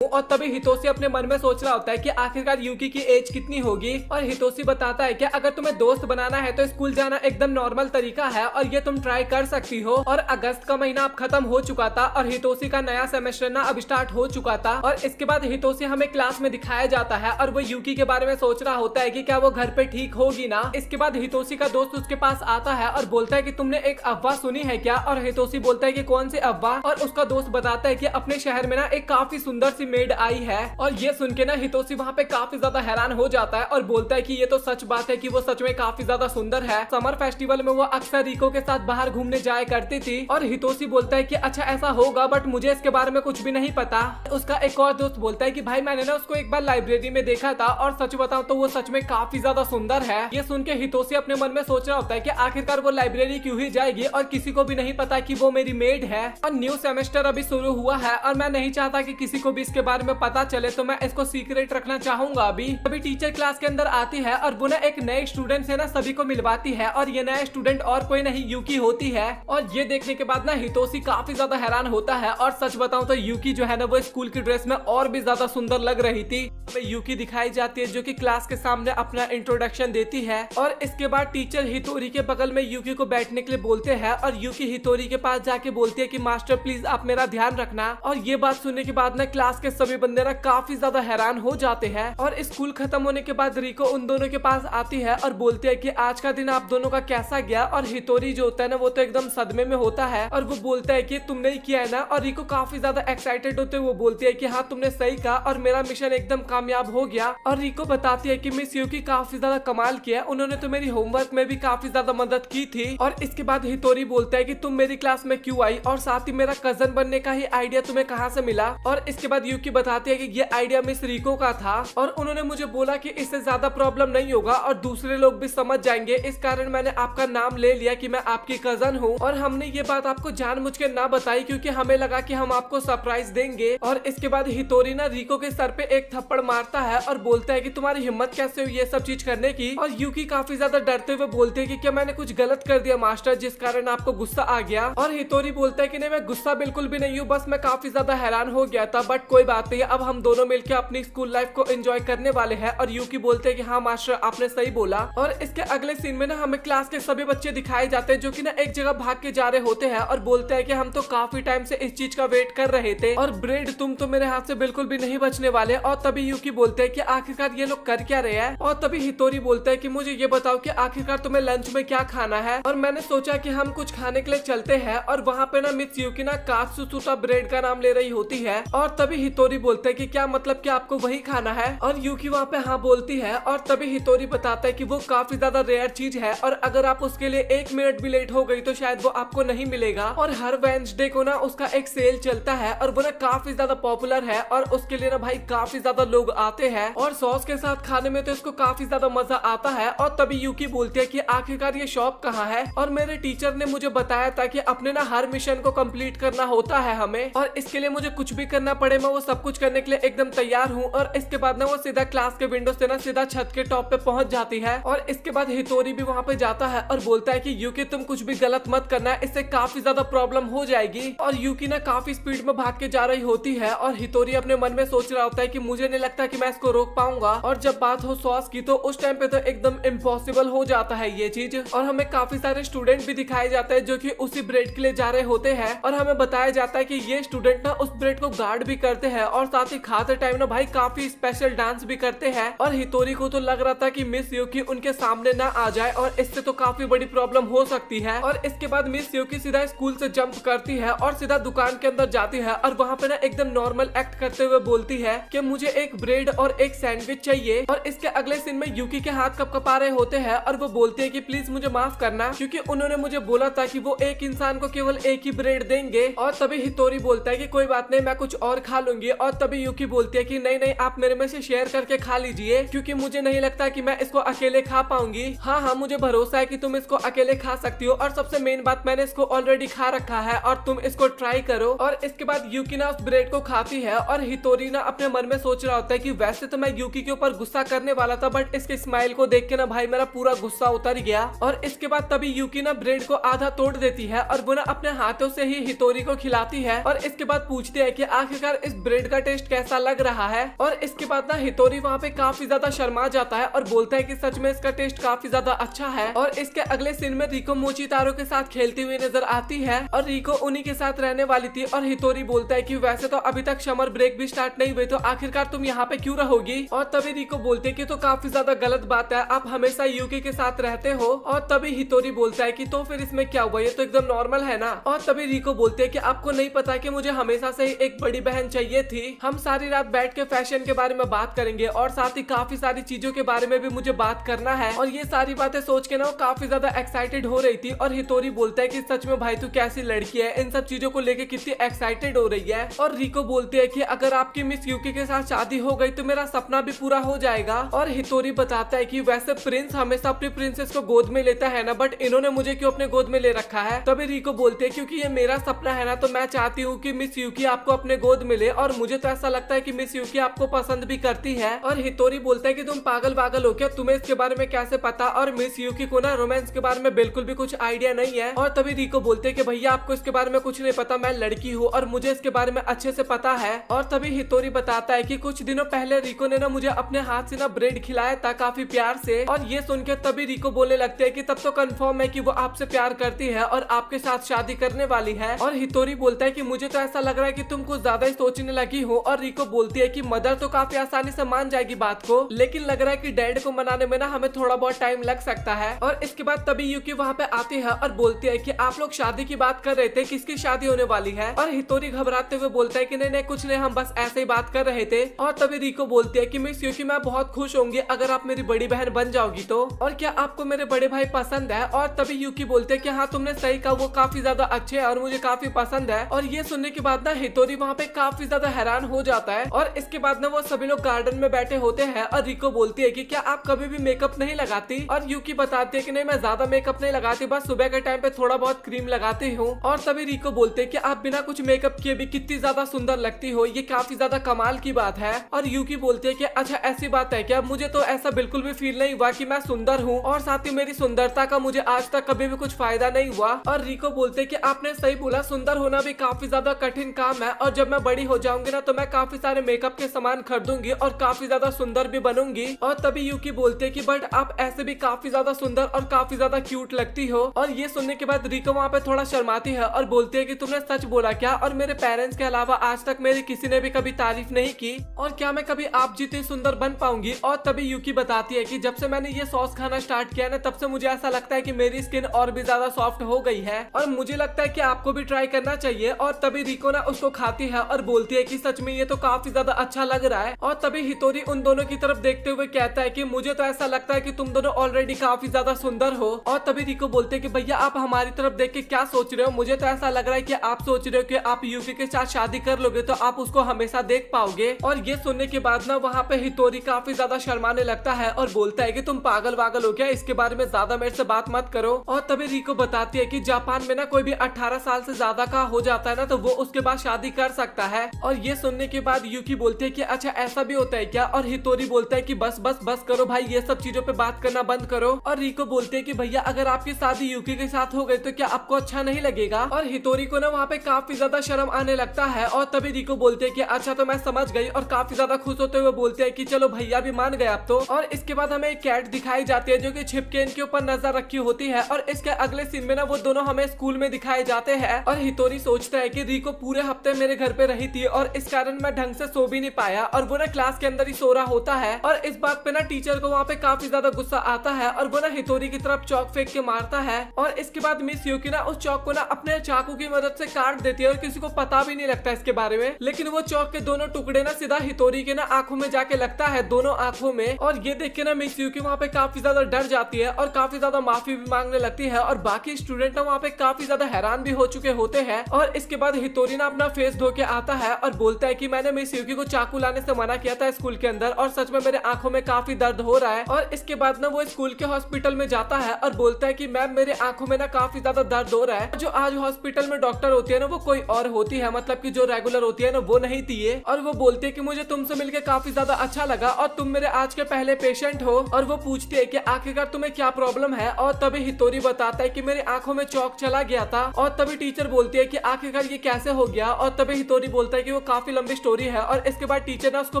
और तभी हितोशी अपने मन में सोच रहा होता है कि आखिरकार यूकी की एज कितनी होगी। और हितोशी बताता है कि अगर तुम्हें दोस्त बनाना है तो स्कूल जाना एकदम नॉर्मल तरीका है और ये तुम ट्राई कर सकती हो। और अगस्त का महीना अब खत्म हो चुका था और हितोशी का नया सेमेस्टर ना अब स्टार्ट हो चुका था। और इसके बाद हितोशी हमें क्लास में दिखाया जाता है और वो यूकी के बारे में सोच रहा होता है कि क्या वो घर पे ठीक होगी ना। इसके बाद हितोशी का दोस्त उसके पास आता है और बोलता है कि तुमने एक अफवाह सुनी है क्या? और हितोशी बोलता है कि कौन सी अफवाह? और उसका दोस्त बताता है कि अपने शहर में ना एक काफी सुंदर सी मेड आई है। और ये सुन के ना हितोशी वहाँ पे काफी ज्यादा हैरान हो जाता है और बोलता है कि ये तो सच बात है कि वो सच में काफी ज्यादा सुंदर है। समर फेस्टिवल में वो अक्सर रिको के साथ बाहर घूमने जाया करती थी। और हितोशी बोलता है कि अच्छा ऐसा होगा, बट मुझे इसके बारे में कुछ भी नहीं पता। उसका एक और दोस्त बोलता है कि भाई मैंने ना उसको एक बार लाइब्रेरी में देखा था और सच बताऊं तो वो सच में काफी ज्यादा सुंदर है। ये सुन के हितोशी अपने मन में सोच रहा होता है कि आखिरकार वो लाइब्रेरी क्यों ही जाएगी और किसी को भी नहीं पता कि वो मेरी मेड है। और न्यू सेमेस्टर अभी शुरू हुआ है और मैं नहीं चाहता कि किसी को भी इसके बारे में पता चले, तो मैं इसको सीक्रेट रखना चाहूंगा। अभी टीचर क्लास के अंदर आती है और वो ना एक नए स्टूडेंट से ना सभी को मिलवाती है और ये नया स्टूडेंट और कोई नहीं यूकी होती है। और ये देखने के बाद ना हितोशी काफी ज्यादा हैरान होता है। और सच बताऊं तो यूकी जो है ना वो स्कूल की ड्रेस में और भी ज्यादा सुंदर लग रही थी। यूकी दिखाई जाती है जो कि क्लास के सामने अपना इंट्रोडक्शन देती है। और इसके बाद टीचर हितोरी के बगल में यूकी को बैठने के लिए बोलते हैं और यूकी हितोरी के पास जाके बोलती है कि मास्टर प्लीज आप मेरा ध्यान रखना। और ये बात सुनने के बाद ना क्लास के सभी बंदे ना काफी ज्यादा हैरान हो जाते हैं। और स्कूल खत्म होने के बाद रिको उन दोनों के पास आती है और बोलती है कि आज का दिन आप दोनों का कैसा गया। और हितोरी जो होता है ना वो तो एकदम सदमे में होता है और वो बोलता है कि तुमने ही किया है ना। और रिको काफी ज्यादा एक्साइटेड होते हुए वो बोलती है कि हाँ तुमने सही कहा और मेरा मिशन एकदम कामयाब हो गया। और रिको बताती है कि मिस यूकी काफी ज्यादा कमाल किया, उन्होंने तो मेरी होमवर्क में भी काफी ज्यादा मदद की थी। और इसके बाद हितोरी बोलता है कि तुम मेरी क्लास में क्यों आई और साथ ही मेरा कजन बनने का ही आइडिया तुम्हें कहाँ से मिला। और इसके बाद यूकी बताती है कि ये आइडिया मिस रिको का था और उन्होंने मुझे बोला कि इससे ज्यादा प्रॉब्लम नहीं होगा और दूसरे लोग भी समझ जाएंगे, इस कारण मैंने आपका नाम ले लिया कि मैं आपकी कजन हूँ। और हमने ये बात आपको जानबूझ के ना बताई क्योंकि हमें लगा कि हम आपको सरप्राइज देंगे। और इसके बाद हितोरी ना रिको के सर पे एक थप्पड़ मारता है और बोलता है कि तुम्हारी हिम्मत कैसे हुई ये सब चीज करने की। और यूकी काफी ज्यादा डरते हुए बोलते है कि क्या मैंने कुछ गलत कर दिया मास्टर जिस कारण आपको गुस्सा आ गया। और हितोरी बोलता है कि नहीं मैं गुस्सा बिल्कुल भी नहीं हूँ, बस मैं काफी ज्यादा हैरान हो गया था, बट कोई बात नहीं, अब हम दोनों मिलकर अपनी स्कूल लाइफ को एंजॉय करने वाले हैं। और यूकी बोलते हैं कि हाँ मास्टर आपने सही बोला। और इसके अगले सीन में ना हमें क्लास के सभी बच्चे दिखाए जाते हैं जो कि ना एक जगह भाग के जा रहे होते हैं और बोलते हैं कि हम तो काफी टाइम से इस चीज का वेट कर रहे थे और ब्रेड तुम तो मेरे हाथ से बिल्कुल भी नहीं बचने वाले। और तभी यूकी बोलते हैं कि आखिरकार ये लोग कर क्या रहे हैं। और तभी हितोरी बोलता है कि मुझे ये बताओ कि आखिरकार तुम्हें लंच में क्या खाना है। और मैंने सोचा कि हम कुछ खाने के लिए चलते हैं। और वहाँ पे ना मिस यूकी ना कात्सुसुता ब्रेड का नाम ले रही होती है। और तभी हितोरी हितोरी बोलता है कि क्या मतलब कि आपको वही खाना है, और यूकी वहाँ पे हाँ बोलती है। और तभी हितोरी बताता है कि वो काफी ज्यादा रेयर चीज है और अगर आप उसके लिए 1 मिनट भी लेट हो गई तो शायद वो आपको नहीं मिलेगा। और हर वेडनेसडे को ना उसका एक सेल चलता है और वो ना काफी ज्यादा पॉपुलर है और उसके लिए ना भाई काफी ज्यादा लोग आते हैं और सॉस के साथ खाने में तो इसको काफी ज्यादा मजा आता है। और तभी यूकी बोलती है कि आखिरकार ये शॉप कहाँ है, और मेरे टीचर ने मुझे बताया था कि अपने ना हर मिशन को कंप्लीट करना होता है हमें, और इसके लिए मुझे कुछ भी करना पड़े मैं वो सब कुछ करने के लिए एकदम तैयार हूँ। और इसके बाद ना वो सीधा क्लास के विंडो से ना सीधा छत के टॉप पे पहुंच जाती है। और इसके बाद हितोरी भी वहाँ पे जाता है और बोलता है कि यूकी तुम कुछ भी गलत मत करना, इससे काफी ज्यादा प्रॉब्लम हो जाएगी। और यूकी ना काफी स्पीड में भाग के जा रही होती है और हितोरी अपने मन में सोच रहा होता है कि मुझे नहीं लगता कि मैं इसको रोक पाऊंगा। और जब बात हो सॉस की तो उस टाइम पे तो एकदम इम्पॉसिबल हो जाता है ये चीज। और हमें काफी सारे स्टूडेंट भी दिखाए जाते हैं जो कि उसी ब्रेड के लिए जा रहे होते हैं और हमें बताया जाता है कि ये स्टूडेंट ना उस ब्रेड को गार्ड भी करते हैं और साथ ही खाते टाइम ना भाई काफी स्पेशल डांस भी करते हैं। और हितोरी को तो लग रहा था कि मिस यूकी उनके सामने ना आ जाए और इससे तो काफी बड़ी प्रॉब्लम हो सकती है। और इसके बाद मिस यूकी सीधा स्कूल से जंप करती है और सीधा दुकान के अंदर जाती है और वहाँ पे ना एकदम नॉर्मल एक्ट करते हुए बोलती है कि मुझे एक ब्रेड और एक सैंडविच चाहिए। और इसके अगले सीन में यूकी के हाथ कपकपा रहे होते हैं और वो बोलती है कि प्लीज मुझे माफ करना क्योंकि उन्होंने मुझे बोला था कि वो एक इंसान को केवल एक ही ब्रेड देंगे। और तभी हितोरी बोलता है कि कोई बात नहीं, मैं कुछ और खा लूंगी। और तभी यूकी बोलती है कि नहीं नहीं, आप मेरे में से शेयर करके खा लीजिए क्योंकि मुझे नहीं लगता कि मैं इसको अकेले खा पाऊंगी। हाँ हाँ, मुझे भरोसा है कि तुम इसको अकेले खा सकती हो और सबसे मेन बात, मैंने इसको ऑलरेडी खा रखा है और तुम इसको ट्राई करो। और इसके बाद यूकी ना उस ब्रेड को खाती है और हितोरी ना अपने मन में सोच रहा होता है कि वैसे तो मैं यूकी के ऊपर गुस्सा करने वाला था बट इसके स्माइल को देख के ना भाई मेरा पूरा गुस्सा उतर गया। और इसके बाद तभी यूकी ना ब्रेड को आधा तोड़ देती है और वो ना अपने हाथों से ही हितोरी को खिलाती है और इसके बाद पूछती है कि आखिरकार इस ब्रेड का टेस्ट कैसा लग रहा है। और इसके बाद ना हितोरी वहाँ पे काफी ज्यादा शर्मा जाता है और बोलता है कि सच में इसका टेस्ट काफी ज्यादा अच्छा है। और इसके अगले सीन में रिको मोचितारो के साथ खेलती हुई नजर आती है और रिको उन्हीं के साथ रहने वाली थी। और हितोरी बोलता है कि वैसे तो अभी तक समर ब्रेक भी स्टार्ट नहीं हुई तो आखिरकार तुम यहाँ पे क्यों रहोगी। और तभी रिको बोलते है कि तो काफी ज्यादा गलत बात है, आप हमेशा यूकी के साथ रहते हो। और तभी हितोरी बोलता है कि तो फिर इसमें क्या हुआ, ये तो एकदम नॉर्मल है ना। और तभी रिको बोलते है कि आपको नहीं पता कि मुझे हमेशा से ही एक बड़ी बहन चाहिए थी, हम सारी रात बैठ के फैशन के बारे में बात करेंगे और साथ ही काफी सारी चीजों के बारे में भी मुझे बात करना है। और ये सारी बातें सोच के ना वो काफी ज्यादा एक्साइटेड हो रही थी। और हितोरी बोलता है कि सच में भाई तू कैसी लड़की है, इन सब चीजों को लेके कितनी एक्साइटेड हो रही है। और रिको बोलती है कि अगर आपकी मिस यूकी के साथ शादी हो गई तो मेरा सपना भी पूरा हो जाएगा। और हितोरी बताता है कि वैसे प्रिंस हमेशा अपनी प्रिंसेस को गोद में लेता है ना, बट इन्होंने मुझे क्यों अपने गोद में ले रखा है। तभी रिको बोलते है क्योंकि ये मेरा सपना है ना, तो मैं चाहती हूँ कि मिस यूकी आपको अपने गोद में ले और मुझे तो ऐसा लगता है कि मिस यूकी आपको पसंद भी करती है। और हितोरी बोलता है कि तुम पागल पागल हो क्या, तुम्हें इसके बारे में कैसे पता, और मिस यूकी को ना रोमांस के बारे में बिल्कुल भी कुछ आइडिया नहीं है। और तभी रिको बोलते है कि भैया आपको इसके बारे में कुछ नहीं पता, मैं लड़की हूँ और मुझे इसके बारे में अच्छे से पता है। और तभी हितोरी बताता है कि कुछ दिनों पहले रिको ने ना मुझे अपने हाथ से ना ब्रेड खिलाया था काफी प्यार से। और ये सुन के तभी रिको बोलने लगते हैं कि तब तो कंफर्म है कि वो आपसे प्यार करती है और आपके साथ शादी करने वाली है। और हितोरी बोलता है कि मुझे तो ऐसा लग रहा है कि तुम कुछ ज्यादा ही सोचने लगी हो। और रिको बोलती है कि मदर तो काफी आसानी से मान जाएगी बात को, लेकिन लग रहा है कि डैड को मनाने में ना हमें थोड़ा बहुत टाइम लग सकता है। और इसके बाद तभी यूकी वहाँ पे आती है और बोलती है कि आप लोग शादी की बात कर रहे थे, किसकी शादी होने वाली है। और हितोरी घबराते हुए बोलता है कि नहीं नहीं कुछ नहीं, हम बस ऐसे ही बात कर रहे थे। और तभी रिको बोलती है कि मिस यूकी मैं बहुत खुश होंगी अगर आप मेरी बड़ी बहन बन जाओगी तो, और क्या आपको मेरे बड़े भाई पसंद है। और तभी यूकी बोलते है कि हाँ तुमने सही कहा, वो काफी ज्यादा अच्छे है और मुझे काफी पसंद है। और ये सुनने के बाद ना हितोरी वहाँ पे काफी ज्यादा हैरान हो जाता है। और इसके बाद ना वो सभी लोग गार्डन में बैठे होते हैं और रिको बोलती है कि क्या आप कभी भी मेकअप नहीं लगाती। और यूकी बताती है कि नहीं मैं ज्यादा मेकअप नहीं लगाती, बस सुबह के टाइम पे थोड़ा बहुत क्रीम लगाती हूँ। और तभी रिको बोलते है कि आप बिना कुछ मेकअप किए भी कितनी ज्यादा सुंदर लगती हो, ये काफी ज्यादा कमाल की बात है। और यूकी बोलती है कि अच्छा ऐसी बात है क्या, मुझे तो ऐसा बिल्कुल भी फील नहीं हुआ कि मैं सुंदर हूँ और साथ ही मेरी सुंदरता का मुझे आज तक कभी भी कुछ फायदा नहीं हुआ। और रिको बोलते कि आपने सही बोला, सुंदर होना भी काफी ज्यादा कठिन काम है और जब मैं बड़ी हो जाऊंगी ना तो मैं काफी सारे मेकअप के सामान खरीदूंगी और काफी ज्यादा सुंदर भी बनूंगी। और तभी यूकी बोलते है कि बट आप ऐसे भी काफी ज्यादा सुंदर और काफी ज्यादा क्यूट लगती हो। और ये सुनने के बाद रिको वहाँ पे थोड़ा शर्माती है और बोलती है कि तुमने सच बोला क्या, और मेरे पेरेंट्स के अलावा आज तक मेरी किसी ने भी कभी तारीफ नहीं की, और क्या मैं कभी आप जितनी सुंदर बन पाऊंगी। और तभी यूकी बताती है कि जब से मैंने ये सॉस खाना स्टार्ट किया ना तब से मुझे ऐसा लगता है कि मेरी स्किन और भी ज्यादा सॉफ्ट हो गई है और मुझे लगता है कि आपको भी ट्राई करना चाहिए। और तभी रिको ना उसको खाती है और बोलती है कि सच में ये तो काफी ज्यादा अच्छा लग रहा है। और तभी हितोरी उन दोनों की तरफ देखते हुए कहता है कि मुझे तो ऐसा लगता है कि तुम दोनों ऑलरेडी काफी ज्यादा सुंदर हो। और तभी रिको बोलते हैं कि भैया आप हमारी तरफ देख के क्या सोच रहे हो, मुझे तो ऐसा लग रहा है कि आप सोच रहे हो कि आप यूकी के साथ शादी कर लोगे तो आप उसको हमेशा देख पाओगे। और ये सुनने के बाद ना वहाँ पे हितोरी काफी ज्यादा शर्माने लगता है और बोलता है कि तुम पागल वागल हो क्या, इसके बारे में ज्यादा मेरे से बात मत करो। और तभी रिको बताती है कि जापान में ना कोई भी 18 साल से ज्यादा का हो जाता है ना तो वो उसके बाद शादी कर सकता है। और ये सुनने के बाद यूकी बोलती है कि अच्छा ऐसा भी होता है क्या। और हितोरी बोलता है कि बस बस बस करो भाई, ये सब चीजों पे बात करना बंद करो। और रिको बोलते है कि भैया अगर आपकी शादी यूकी के साथ हो गई तो क्या आपको अच्छा नहीं लगेगा। और हितोरी को ना वहाँ पे काफी ज्यादा शर्म आने लगता है। और तभी रिको बोलते है कि अच्छा तो मैं समझ गई, और काफी ज्यादा खुश होते हुए बोलते हैं कि चलो भैया भी मान गए आप तो। और इसके बाद हमें एक कैट दिखाई जाती है जो कि छिपके इनके ऊपर नजर रखी होती है। और इसके अगले सीन में ना वो दोनों हमें स्कूल में दिखाए जाते हैं। और हितोरी सोचता है कि रिको पूरे हफ्ते मेरे घर पे रही थी और इस कारण मैं ढंग से सो भी नहीं पाया, और वो ना क्लास के अंदर ही सो रहा होता है। और इस बात पे ना टीचर को वहाँ पे काफी ज्यादा गुस्सा आता है और वो ना हितोरी की तरफ चौक फेंक के मारता है। और इसके बाद मिस यूकी ना उस चौक को ना अपने चाकू की मदद से काट देती है और किसी को पता भी नहीं लगता इसके बारे में। लेकिन वो चौक के दोनों टुकड़े ना सीधा हितोरी के ना आंखों में जाके लगता है, दोनों आंखों में। और ये देख के ना मिस यूकी वहाँ पे काफी ज्यादा डर जाती है और काफी ज्यादा माफी भी मांगने लगती है। और बाकी स्टूडेंट ना वहाँ पे काफी ज्यादा हैरान भी हो चुके होते हैं। और इसके बाद हितोरी ना अपना फेस धो के आता है और बोलता है कि मैंने मिस यूकी को चाकू लाने से मना किया था स्कूल के अंदर, और सच में मेरे आंखों में काफी दर्द हो रहा है। और इसके बाद ना वो स्कूल के हॉस्पिटल में जाता है और बोलता है कि मैम मेरे आंखों में ना काफी ज्यादा दर्द हो रहा है। जो आज हॉस्पिटल में डॉक्टर होती है ना वो कोई और होती है, मतलब कि जो रेगुलर होती है ना वो नहीं थी ये। और वो बोलती है कि मुझे तुमसे मिलकर काफी ज्यादा अच्छा लगा और तुम मेरे आज के पहले पेशेंट हो। और वो पूछती है कि आखिरकार तुम्हें क्या प्रॉब्लम है। और तभी हितोरी बताता है कि मेरी आंखों में चौक चला गया था। और तभी टीचर बोलती है कि आखिरकार ये कैसे हो गया। और तभी हितोरी बोलता है कि वो काफी लंबी स्टोरी है। और इसके बाद टीचर ना उसको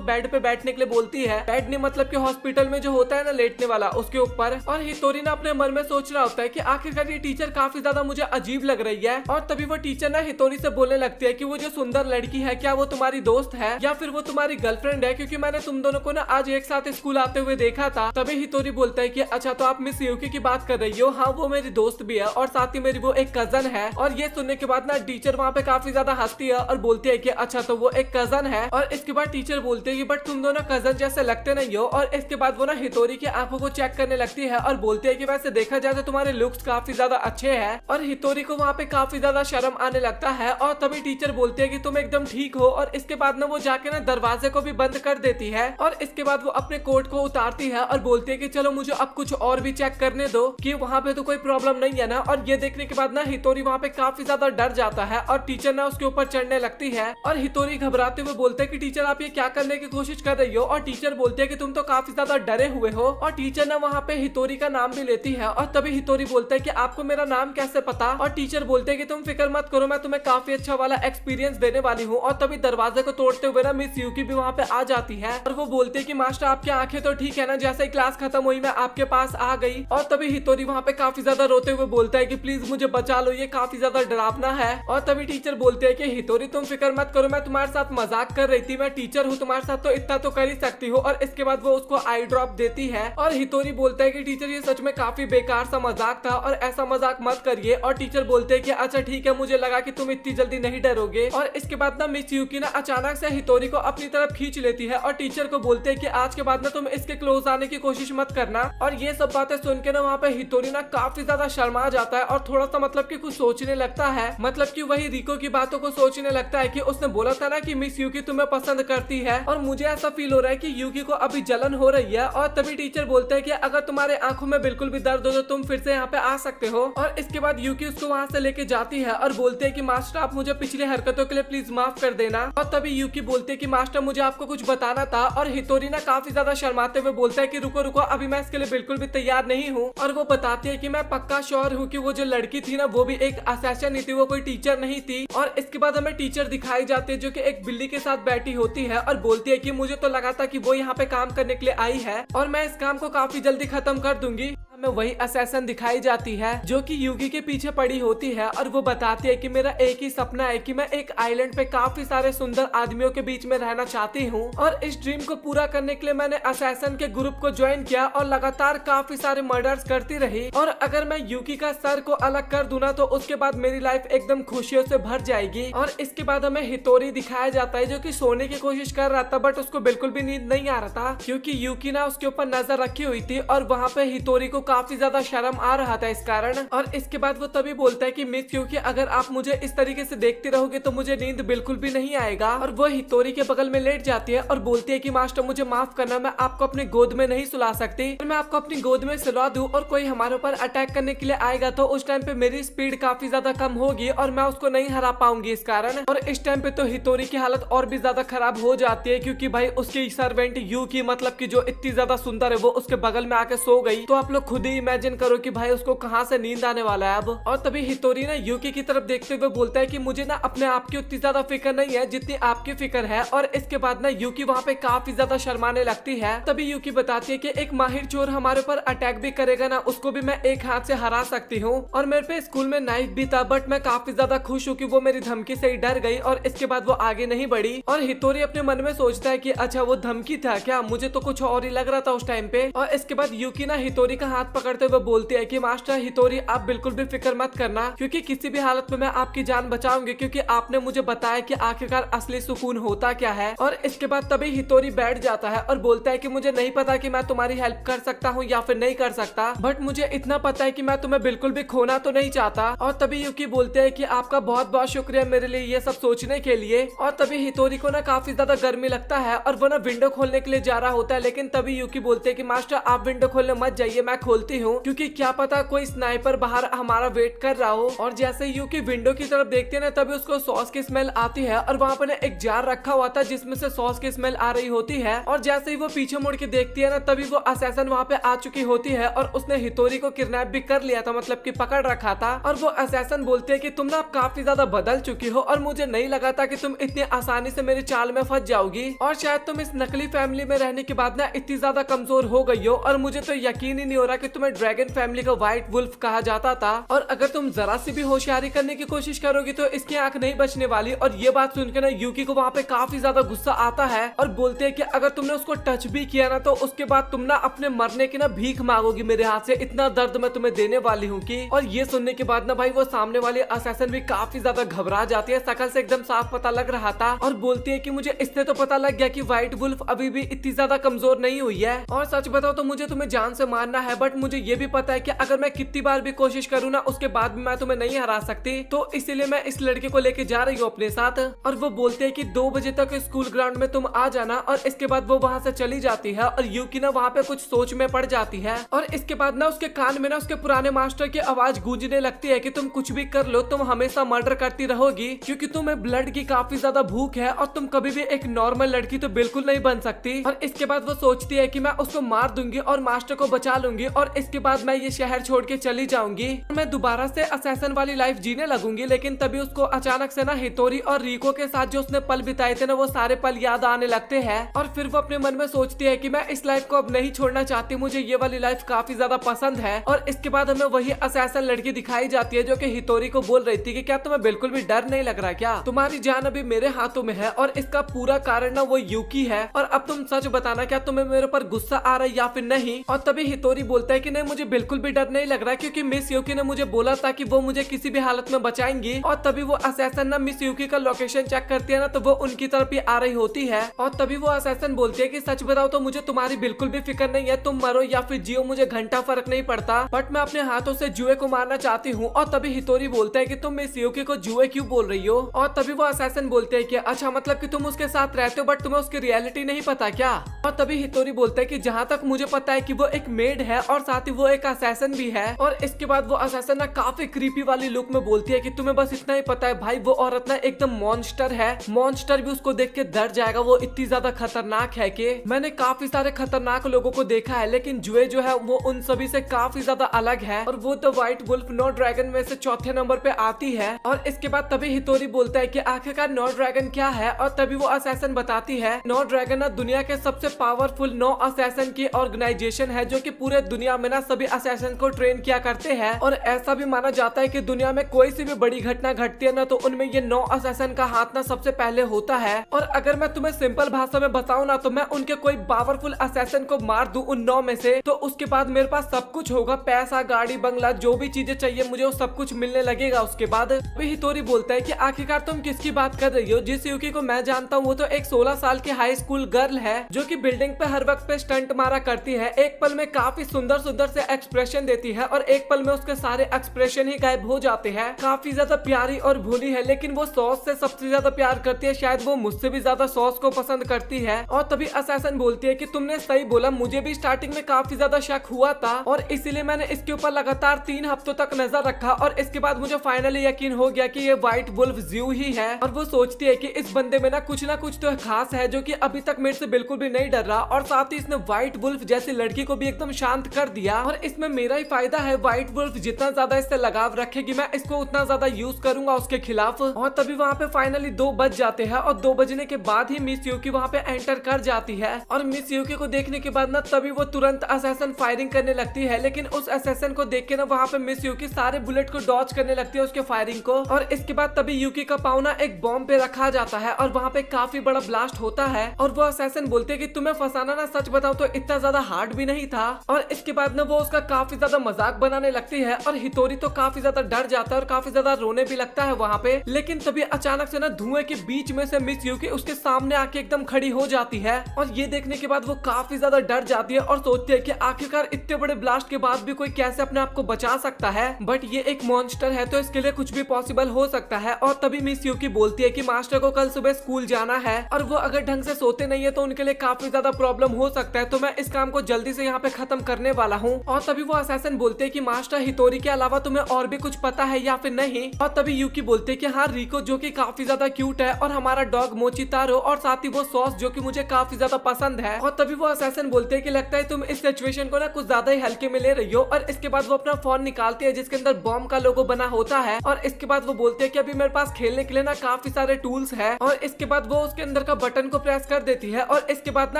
बेड पे बैठने के लिए बोलती है, बेड नहीं मतलब कि हॉस्पिटल में जो होता है ना लेटने वाला, उसके ऊपर। और हितोरी ना अपने मन में सोच रहा होता है कि आखिरकार ये टीचर काफी ज्यादा मुझे अजीब लग रही है। और तभी वो टीचर ना हितोरी से बोलने लगती है कि वो जो सुंदर लड़की है क्या वो तुम्हारी दोस्त है या फिर वो तुम्हारी गर्लफ्रेंड है, क्योंकि मैंने तुम दोनों को ना आज एक साथ स्कूल आते हुए देखा था। तभी हितोरी बोलता है कि अच्छा तो आप मिस यूकी की बात कर रही हो, हाँ वो मेरी दोस्त भी है और साथ ही मेरी वो एक कजन है। और ये सुनने के बाद ना टीचर वहाँ पे काफी ज्यादा हंसती है और बोलती है कि अच्छा तो वो एक कजन है। और इसके बाद टीचर बोलते है कि बट तुम दोनों कजन जैसे लगते नहीं हो। और इसके बाद वो ना हितोरी की आंखों को चेक करने लगती है और बोलती है कि वैसे देखा जाए तो तुम्हारे लुक्स काफी ज्यादा अच्छे हैं। और हितोरी को वहाँ पे काफी ज्यादा शर्म आने लगता है। और तभी टीचर बोलते है कि तुम एकदम ठीक हो। और इसके बाद ना वो जाके ना दरवाजे को भी बंद कर देती है। और इसके बाद वो अपने कोट को उतारती है और बोलती है कि चलो मुझे अब कुछ और भी चेक करने दो कि वहाँ पे तो कोई प्रॉब्लम नहीं है ना। और ये देखने के बाद ना हितोरी वहाँ पे काफी ज्यादा डर जाता है और टीचर ना उसके ऊपर चढ़ने लगती है। और हितोरी घबराते हुए बोलते है कि टीचर आप ये क्या करने की कोशिश कर रही हो। और टीचर बोलते है कि तुम तो काफी ज्यादा डरे हुए हो। और टीचर ना वहाँ पे हितोरी का नाम भी लेती है। और तभी हितोरी बोलता है कि आपको मेरा नाम कैसे पता। और टीचर बोलते है कि तुम फिक्र मत करो, मैं तुम्हें काफी अच्छा वाला एक्सपीरियंस देने वाली हूँ। और तभी दरवाजे को तोड़ते हुए ना मिस यूकी भी वहाँ पे आ जाती है और वो बोलते है कि मास्टर आपकी आंखें तो ठीक है ना, जैसे ही क्लास खत्म हुई मैं आपके पास आ गई। और तभी हितोरी वहाँ पे काफी ज्यादा रोते हुए बोलता है कि प्लीज मुझे बचा लो, ये काफी ज्यादा डरावना है। और तभी टीचर बोलते है कि हितोरी तुम फिक्र मत करो, मैं तुम्हारे साथ मजाक कर रही थी, मैं टीचर हूँ तुम्हारे साथ तो इतना तो कर ही सकती हूँ। और इसके बाद वो उसको आई ड्रॉप देती है। और हितोरी बोलता है कि टीचर ये सच में काफी बेकार सा मजाक था और ऐसा मजाक मत करिए। और टीचर बोलते है कि अच्छा ठीक है, मुझे लगा कि तुम इतनी जल्दी नहीं डरोगे। और इसके बाद ना मिस यूकी ना अचानक से हितोरी को अपनी तरफ खींच लेती है और टीचर को बोलते है कि आज के बाद ना तुम इसके क्लोज आने की कोशिश मत करना। और ये सब बातें सुन के ना वहाँ पे हितोरी ना काफी ज्यादा शर्मा जाता है और थोड़ा सा मतलब कि कुछ सोचने लगता है, मतलब कि वही रिको की बातों को सोचने लगता है कि उसने बोला था ना कि मिस यूकी तुम्हें पसंद करती है। और मुझे ऐसा फील हो रहा है कि यूकी को अभी जलन हो रही है। और तभी टीचर बोलते हैं कि अगर तुम्हारे आंखों में बिल्कुल भी दर्द हो तो तुम फिर से यहाँ पे आ सकते हो। और इसके बाद यूकी उसको वहाँ से लेके जाती है और बोलते है कि मास्टर आप मुझे पिछली हरकतों के लिए प्लीज माफ कर देना। और तभी यूकी बोलते है कि मास्टर मुझे आपको कुछ बताना था। और हितोरी ना काफी ज्यादा शर्माते हुए बोलता है कि रुको रुको, अभी मैं इसके लिए बिल्कुल भी तैयार नहीं हूँ। और वो बताती है कि मैं पक्का श्योर हूँ कि वो जो लड़की थी ना वो भी एक असैसिन ही थी, वो कोई टीचर नहीं थी। और इसके बाद हमें टीचर दिखाई जाती है जो कि एक बिल्ली के साथ बैठी होती है और बोलती है कि मुझे तो लगा था कि वो यहाँ पे काम करने के लिए आई है और मैं इस काम को काफी जल्दी खत्म कर दूंगी, में वही असैसन दिखाई जाती है जो कि यूकी के पीछे पड़ी होती है और वो बताती है कि मेरा एक ही सपना है कि मैं एक आइलैंड पे काफी सारे सुंदर आदमियों के बीच में रहना चाहती हूँ और इस ड्रीम को पूरा करने के लिए मैंने असैसन के ग्रुप को ज्वाइन किया और लगातार काफी सारे मर्डर्स करती रही और अगर मैं यूकी का सर को अलग कर दूं ना तो उसके बाद मेरी लाइफ एकदम खुशियों से भर जाएगी। और इसके बाद हमें हितोरी दिखाया जाता है जो कि सोने की कोशिश कर रहा था बट उसको बिल्कुल भी नींद नहीं आ रहा था क्योंकि यूकी ना उसके ऊपर नजर रखी हुई थी और वहाँ पे हितोरी को काफी ज्यादा शर्म आ रहा था इस कारण। और इसके बाद वो तभी बोलता है कि मिस क्योंकि अगर आप मुझे इस तरीके से देखते रहोगे तो मुझे नींद बिल्कुल भी नहीं आएगा। और वो हितोरी के बगल में लेट जाती है और बोलती है कि मास्टर मुझे माफ करना, मैं आपको अपनी गोद में नहीं सुला सकती, मैं आपको अपनी गोद में सुला दूं और कोई हमारे ऊपर अटैक करने के लिए आएगा तो उस टाइम पे मेरी स्पीड काफी ज्यादा कम होगी और मैं उसको नहीं हरा पाऊंगी इस कारण। और इस टाइम पे तो हितोरी की हालत और भी ज्यादा खराब हो जाती है क्योंकि भाई उसकी सर्वेंट यूकी मतलब कि जो इतनी ज्यादा सुंदर है वो उसके बगल में आके सो गई। तो आप लोग खुद ही इमेजिन करो कि भाई उसको कहाँ से नींद आने वाला है अब। और तभी हितोरी ना यूकी की तरफ देखते हुए बोलता है कि मुझे ना अपने आप की उतनी ज्यादा फिक्र नहीं है जितनी आपकी फिक्र है। और इसके बाद ना यूकी वहाँ पे काफी ज्यादा शर्माने लगती है। तभी यूकी बताती है कि एक माहिर चोर हमारे ऊपर अटैक भी करेगा ना उसको भी मैं एक हाथ से हरा सकती हूँ और मेरे पे स्कूल में नाइफ भी था बट मैं काफी ज्यादा खुश हूँ कि वो मेरी धमकी से ही डर गई और इसके बाद वो आगे नहीं बढ़ी। और हितोरी अपने मन में सोचता है कि अच्छा वो धमकी था क्या, मुझे तो कुछ और ही लग रहा था उस टाइम पे। और इसके बाद यूकी ना हितोरी का हाथ पकड़ते हुए बोलती है कि मास्टर हितोरी आप बिल्कुल भी फिक्र मत करना क्योंकि किसी भी हालत में मैं आपकी जान बचाऊंगी क्योंकि आपने मुझे बताया कि आखिरकार असली सुकून होता क्या है। और इसके बाद तभी हितोरी बैठ जाता है और बोलता है कि मुझे नहीं पता कि मैं तुम्हारी हेल्प कर सकता हूँ या फिर नहीं कर सकता बट मुझे इतना पता है कि मैं तुम्हें बिल्कुल भी खोना तो नहीं चाहता। और तभी यूकी बोलते हैं कि आपका बहुत बहुत शुक्रिया मेरे लिए ये सब सोचने के लिए। और तभी हितोरी को ना काफी ज्यादा गर्मी लगता है और वो ना विंडो खोलने के लिए जा रहा होता है लेकिन तभी यूकी बोलते हैं कि मास्टर आप विंडो खोलने मत जाइए, मैं खोलती हूँ क्योंकि क्या पता कोई स्नाइपर बाहर हमारा वेट कर रहा हो। और जैसे यूकी विंडो की तरफ देखते हैं ना तभी उसको सॉस की स्मेल आती है और वहाँ पे ना एक जार रखा हुआ था जिसमें से सॉस की स्मेल आ रही होती है। और जैसे ही वो पीछे मुड़ के देखती है ना तभी वो असैसन वहाँ पे आ चुकी होती है और उसने हितोरी को किडनैप भी कर लिया था, मतलब कि पकड़ रखा था। और वो असैसन बोलते हैं कि तुम ना काफी ज्यादा बदल चुकी हो और मुझे नहीं लगा था कि तुम इतनी आसानी से मेरी चाल में फंस जाओगी और शायद तुम इस नकली फैमिली में रहने के बाद ना इतनी ज्यादा कमजोर हो गई हो और मुझे तो यकीन ही नहीं हो रहा कि तुम्हें ड्रैगन फैमिली का व्हाइट वुल्फ कहा जाता था और अगर तुम जरा सी भी होशियारी करने की कोशिश करोगी तो इसकी आंख नहीं बचने वाली। और ये बात सुनकर ना यूकी को वहाँ पे काफी ज्यादा गुस्सा आता है और बोलते हैं कि अगर तुमने उसको टच भी किया ना तो उसके बाद तुम ना अपने मरने की ना भीख मांगोगी मेरे हाथ से, इतना दर्द मैं तुम्हें देने वाली हूँ की। और ये सुनने के बाद ना भाई वो सामने वाली असैसन भी काफी ज्यादा घबरा जाती है, शकल से एकदम साफ पता लग रहा था और बोलती है कि मुझे इससे तो पता लग गया कि व्हाइट वुल्फ अभी भी इतनी ज्यादा कमजोर नहीं हुई है और सच बताओ तो मुझे तुम्हें जान से मारना है बट मुझे ये भी पता है कि अगर मैं कितनी बार भी कोशिश करूँ ना उसके बाद भी मैं तुम्हें नहीं हरा सकती, तो इसीलिए मैं इस लड़के को लेके जा रही हूँ अपने साथ। और वो बोलते हैं कि 2 बजे तक स्कूल ग्राउंड में तुम आ जाना। और इसके बाद वो वहाँ से चली जाती है और यूकी ना वहाँ पे कुछ सोच में पड़ जाती है और इसके बाद ना उसके कान में ना उसके पुराने मास्टर की आवाज गूंजने लगती है कि तुम कुछ भी कर लो तुम हमेशा मर्डर करती रहोगी क्योंकि तुम्हें ब्लड की काफी ज्यादा भूख है और तुम कभी भी एक नॉर्मल लड़की तो बिल्कुल नहीं बन सकती। और इसके बाद वो सोचती है कि मैं उसको मार दूंगी और मास्टर को बचा लूंगी और इसके बाद मैं ये शहर छोड़ के चली जाऊंगी, मैं दोबारा से असैसन वाली लाइफ जीने लगूंगी। लेकिन तभी उसको अचानक से ना हितोरी और रिको के साथ जो उसने पल बिताए थे ना वो सारे पल याद आने लगते हैं और फिर वो अपने मन में सोचती है कि मैं इस लाइफ को अब नहीं छोड़ना चाहती, मुझे ये वाली लाइफ काफी ज्यादा पसंद है। और इसके बाद हमें वही असैसन लड़की दिखाई जाती है जो कि हितोरी को बोल रही थी कि क्या तुम्हें बिल्कुल भी डर नहीं लग रहा, क्या तुम्हारी जान अभी मेरे हाथों में है और इसका पूरा कारण ना वो यूकी है और अब तुम सच बताना क्या तुम्हें मेरे ऊपर गुस्सा आ रहा है या फिर नहीं। और तभी हितोरी बोलता है कि नहीं मुझे बिल्कुल भी डर नहीं लग रहा क्योंकि मिस यूकी ने मुझे बोला था कि वो मुझे किसी भी हालत में बचाएंगी। और तभी वो असैसन ना मिस यूकी का लोकेशन चेक करती है ना तो वो उनकी तरफ ही आ रही होती है और तभी वो असैसन बोलती है कि सच बताओ तो मुझे तुम्हारी बिल्कुल भी फिक्र नहीं है, तुम मरो या फिर जियो मुझे घंटा फर्क नहीं पड़ता, बट मैं अपने हाथों से जुए को मारना चाहती हूँ। और तभी हितोरी बोलता है कि तुम मिस यूकी को जुए क्यों बोल रही हो। और तभी वो असैसन बोलते हैं कि अच्छा मतलब कि तुम उसके साथ रहते हो बट तुम्हें उसकी रियलिटी नहीं पता क्या। और तभी हितोरी बोलता है कि जहाँ तक मुझे पता है कि वो एक मेड है और साथ ही वो एक असैसन भी है। और इसके बाद वो असैसन ना काफी क्रीपी वाली लुक में बोलती है कि तुम्हें बस इतना ही पता है भाई वो औरत ना एकदम मॉन्स्टर है, मॉन्स्टर भी उसको देख के डर जाएगा, वो इतनी ज्यादा खतरनाक है कि मैंने काफी सारे खतरनाक लोगों को देखा है लेकिन जुए जो है वो उन सभी से काफी ज्यादा अलग है और वो द व्हाइट वुल्फ नौ ड्रैगन में से चौथे नंबर पे आती है। और इसके बाद तभी हितोरी बोलता है कि आखिरकार नौ ड्रैगन क्या है। और तभी वो असैसन बताती है नौ ड्रैगन ना दुनिया के सबसे पावरफुल 9 असैसन की ऑर्गेनाइजेशन है जो कि पूरे दुनिया दुनिया में ना सभी असैसिन को ट्रेन किया करते हैं और ऐसा भी माना जाता है कि दुनिया में कोई सी भी बड़ी घटना घटती है ना तो उनमें ये 9 असैसिन का हाथ ना सबसे पहले होता है। और अगर मैं तुम्हें सिंपल भाषा में बताऊं ना तो मैं उनके कोई पावरफुल असैसिन को मार दूं उन 9 में से, तो उसके बाद मेरे पास सब कुछ होगा, पैसा, गाड़ी, बंगला, जो भी चीजें चाहिए मुझे वो सब कुछ मिलने लगेगा। उसके बाद हितोरी बोलता है कि आखिरकार तुम किसकी बात कर रही हो? जिस यूकी को मैं जानता हूँ वो तो एक 16 साल की हाई स्कूल गर्ल है जो कि बिल्डिंग पे हर वक्त पे स्टंट मारा करती है। एक पल में काफी सुंदर सुंदर से एक्सप्रेशन देती है और एक पल में उसके सारे एक्सप्रेशन ही गायब हो जाते हैं। काफी ज्यादा प्यारी और भोली है, लेकिन वो सॉस से सबसे ज्यादा प्यार करती है। शायद वो मुझसे भी ज्यादा सॉस को पसंद करती है। और तभी असैसिन बोलती है कि तुमने सही बोला, मुझे भी स्टार्टिंग में काफी ज्यादा शक हुआ था और इसीलिए मैंने इसके ऊपर लगातार 3 हफ्तों तक नजर रखा और इसके बाद मुझे फाइनली यकीन हो गया कि ये व्हाइट वुल्फ ज़्यू ही है। और वो सोचती है कि इस बंदे में ना कुछ तो खास है जो कि अभी तक मेरे से बिल्कुल भी नहीं डर रहा और साथ ही इसने व्हाइट वुल्फ जैसी लड़की को भी एकदम शांत कर दिया और इसमें मेरा ही फायदा है। व्हाइट वुल्फ जितना ज्यादा इससे लगाव रखेगी मैं इसको उतना ज्यादा यूज करूंगा उसके खिलाफ। और तभी वहाँ पे फाइनली 2 बज जाते हैं और 2 बजने के बाद ही मिस यूकी वहाँ पे एंटर कर जाती है और मिस यूकी को देखने के बाद ना तभी वो तुरंत असैसिन फायरिंग करने लगती है। लेकिन उस असैसिन को देख के ना वहाँ पे मिस यूकी सारे बुलेट को डॉज करने लगती है उसके फायरिंग को। और इसके बाद तभी यूकी का पाँव ना एक बॉम्ब पे रखा जाता है और वहाँ पे काफी बड़ा ब्लास्ट होता है और वो असैसिन बोलते हैं कि तुम्हें फंसाना ना सच बताओ तो इतना ज्यादा हार्ड भी नहीं था। और इसके बाद ना वो उसका काफी ज्यादा मजाक बनाने लगती है और हितोरी तो काफी ज्यादा डर जाता है और काफी ज्यादा रोने भी लगता है वहाँ पे। लेकिन तभी अचानक से ना धुएं के बीच में से मिस यूकी उसके सामने आके एकदम खड़ी हो जाती है और ये देखने के बाद वो काफी ज्यादा डर जाती है और सोचती है कि आखिरकार इतने बड़े ब्लास्ट के बाद भी कोई कैसे अपने आप को बचा सकता है, बट ये एक मॉन्स्टर है तो इसके लिए कुछ भी पॉसिबल हो सकता है। और तभी मिस यूकी बोलती है कि मास्टर को कल सुबह स्कूल जाना है और वो अगर ढंग से सोते नहीं है तो उनके लिए काफी ज्यादा प्रॉब्लम हो सकता है, तो मैं इस काम को जल्दी से यहाँ पे खत्म करने वाला हूँ। और तभी वो असैसिन बोलते हैं कि मास्टर हितोरी के अलावा तुम्हें और भी कुछ पता है या फिर नहीं? और तभी यूकी बोलते हैं कि हाँ रिको जो कि काफी ज्यादा क्यूट है और हमारा डॉग मोचितारो और साथ ही वो सॉस जो कि मुझे काफी ज्यादा पसंद है। और तभी वो असैसिन बोलते हैं कि लगता है तुम इस सिचुएशन को ना कुछ ज्यादा ही हल्के में ले रही हो। और इसके बाद वो अपना फोन निकालती है जिसके अंदर बॉम्ब का लोगो बना होता है और इसके बाद वो बोलते हैं कि अभी मेरे पास खेलने के लिए ना काफी सारे टूल्स है। और इसके बाद वो उसके अंदर का बटन को प्रेस कर देती है और इसके बाद ना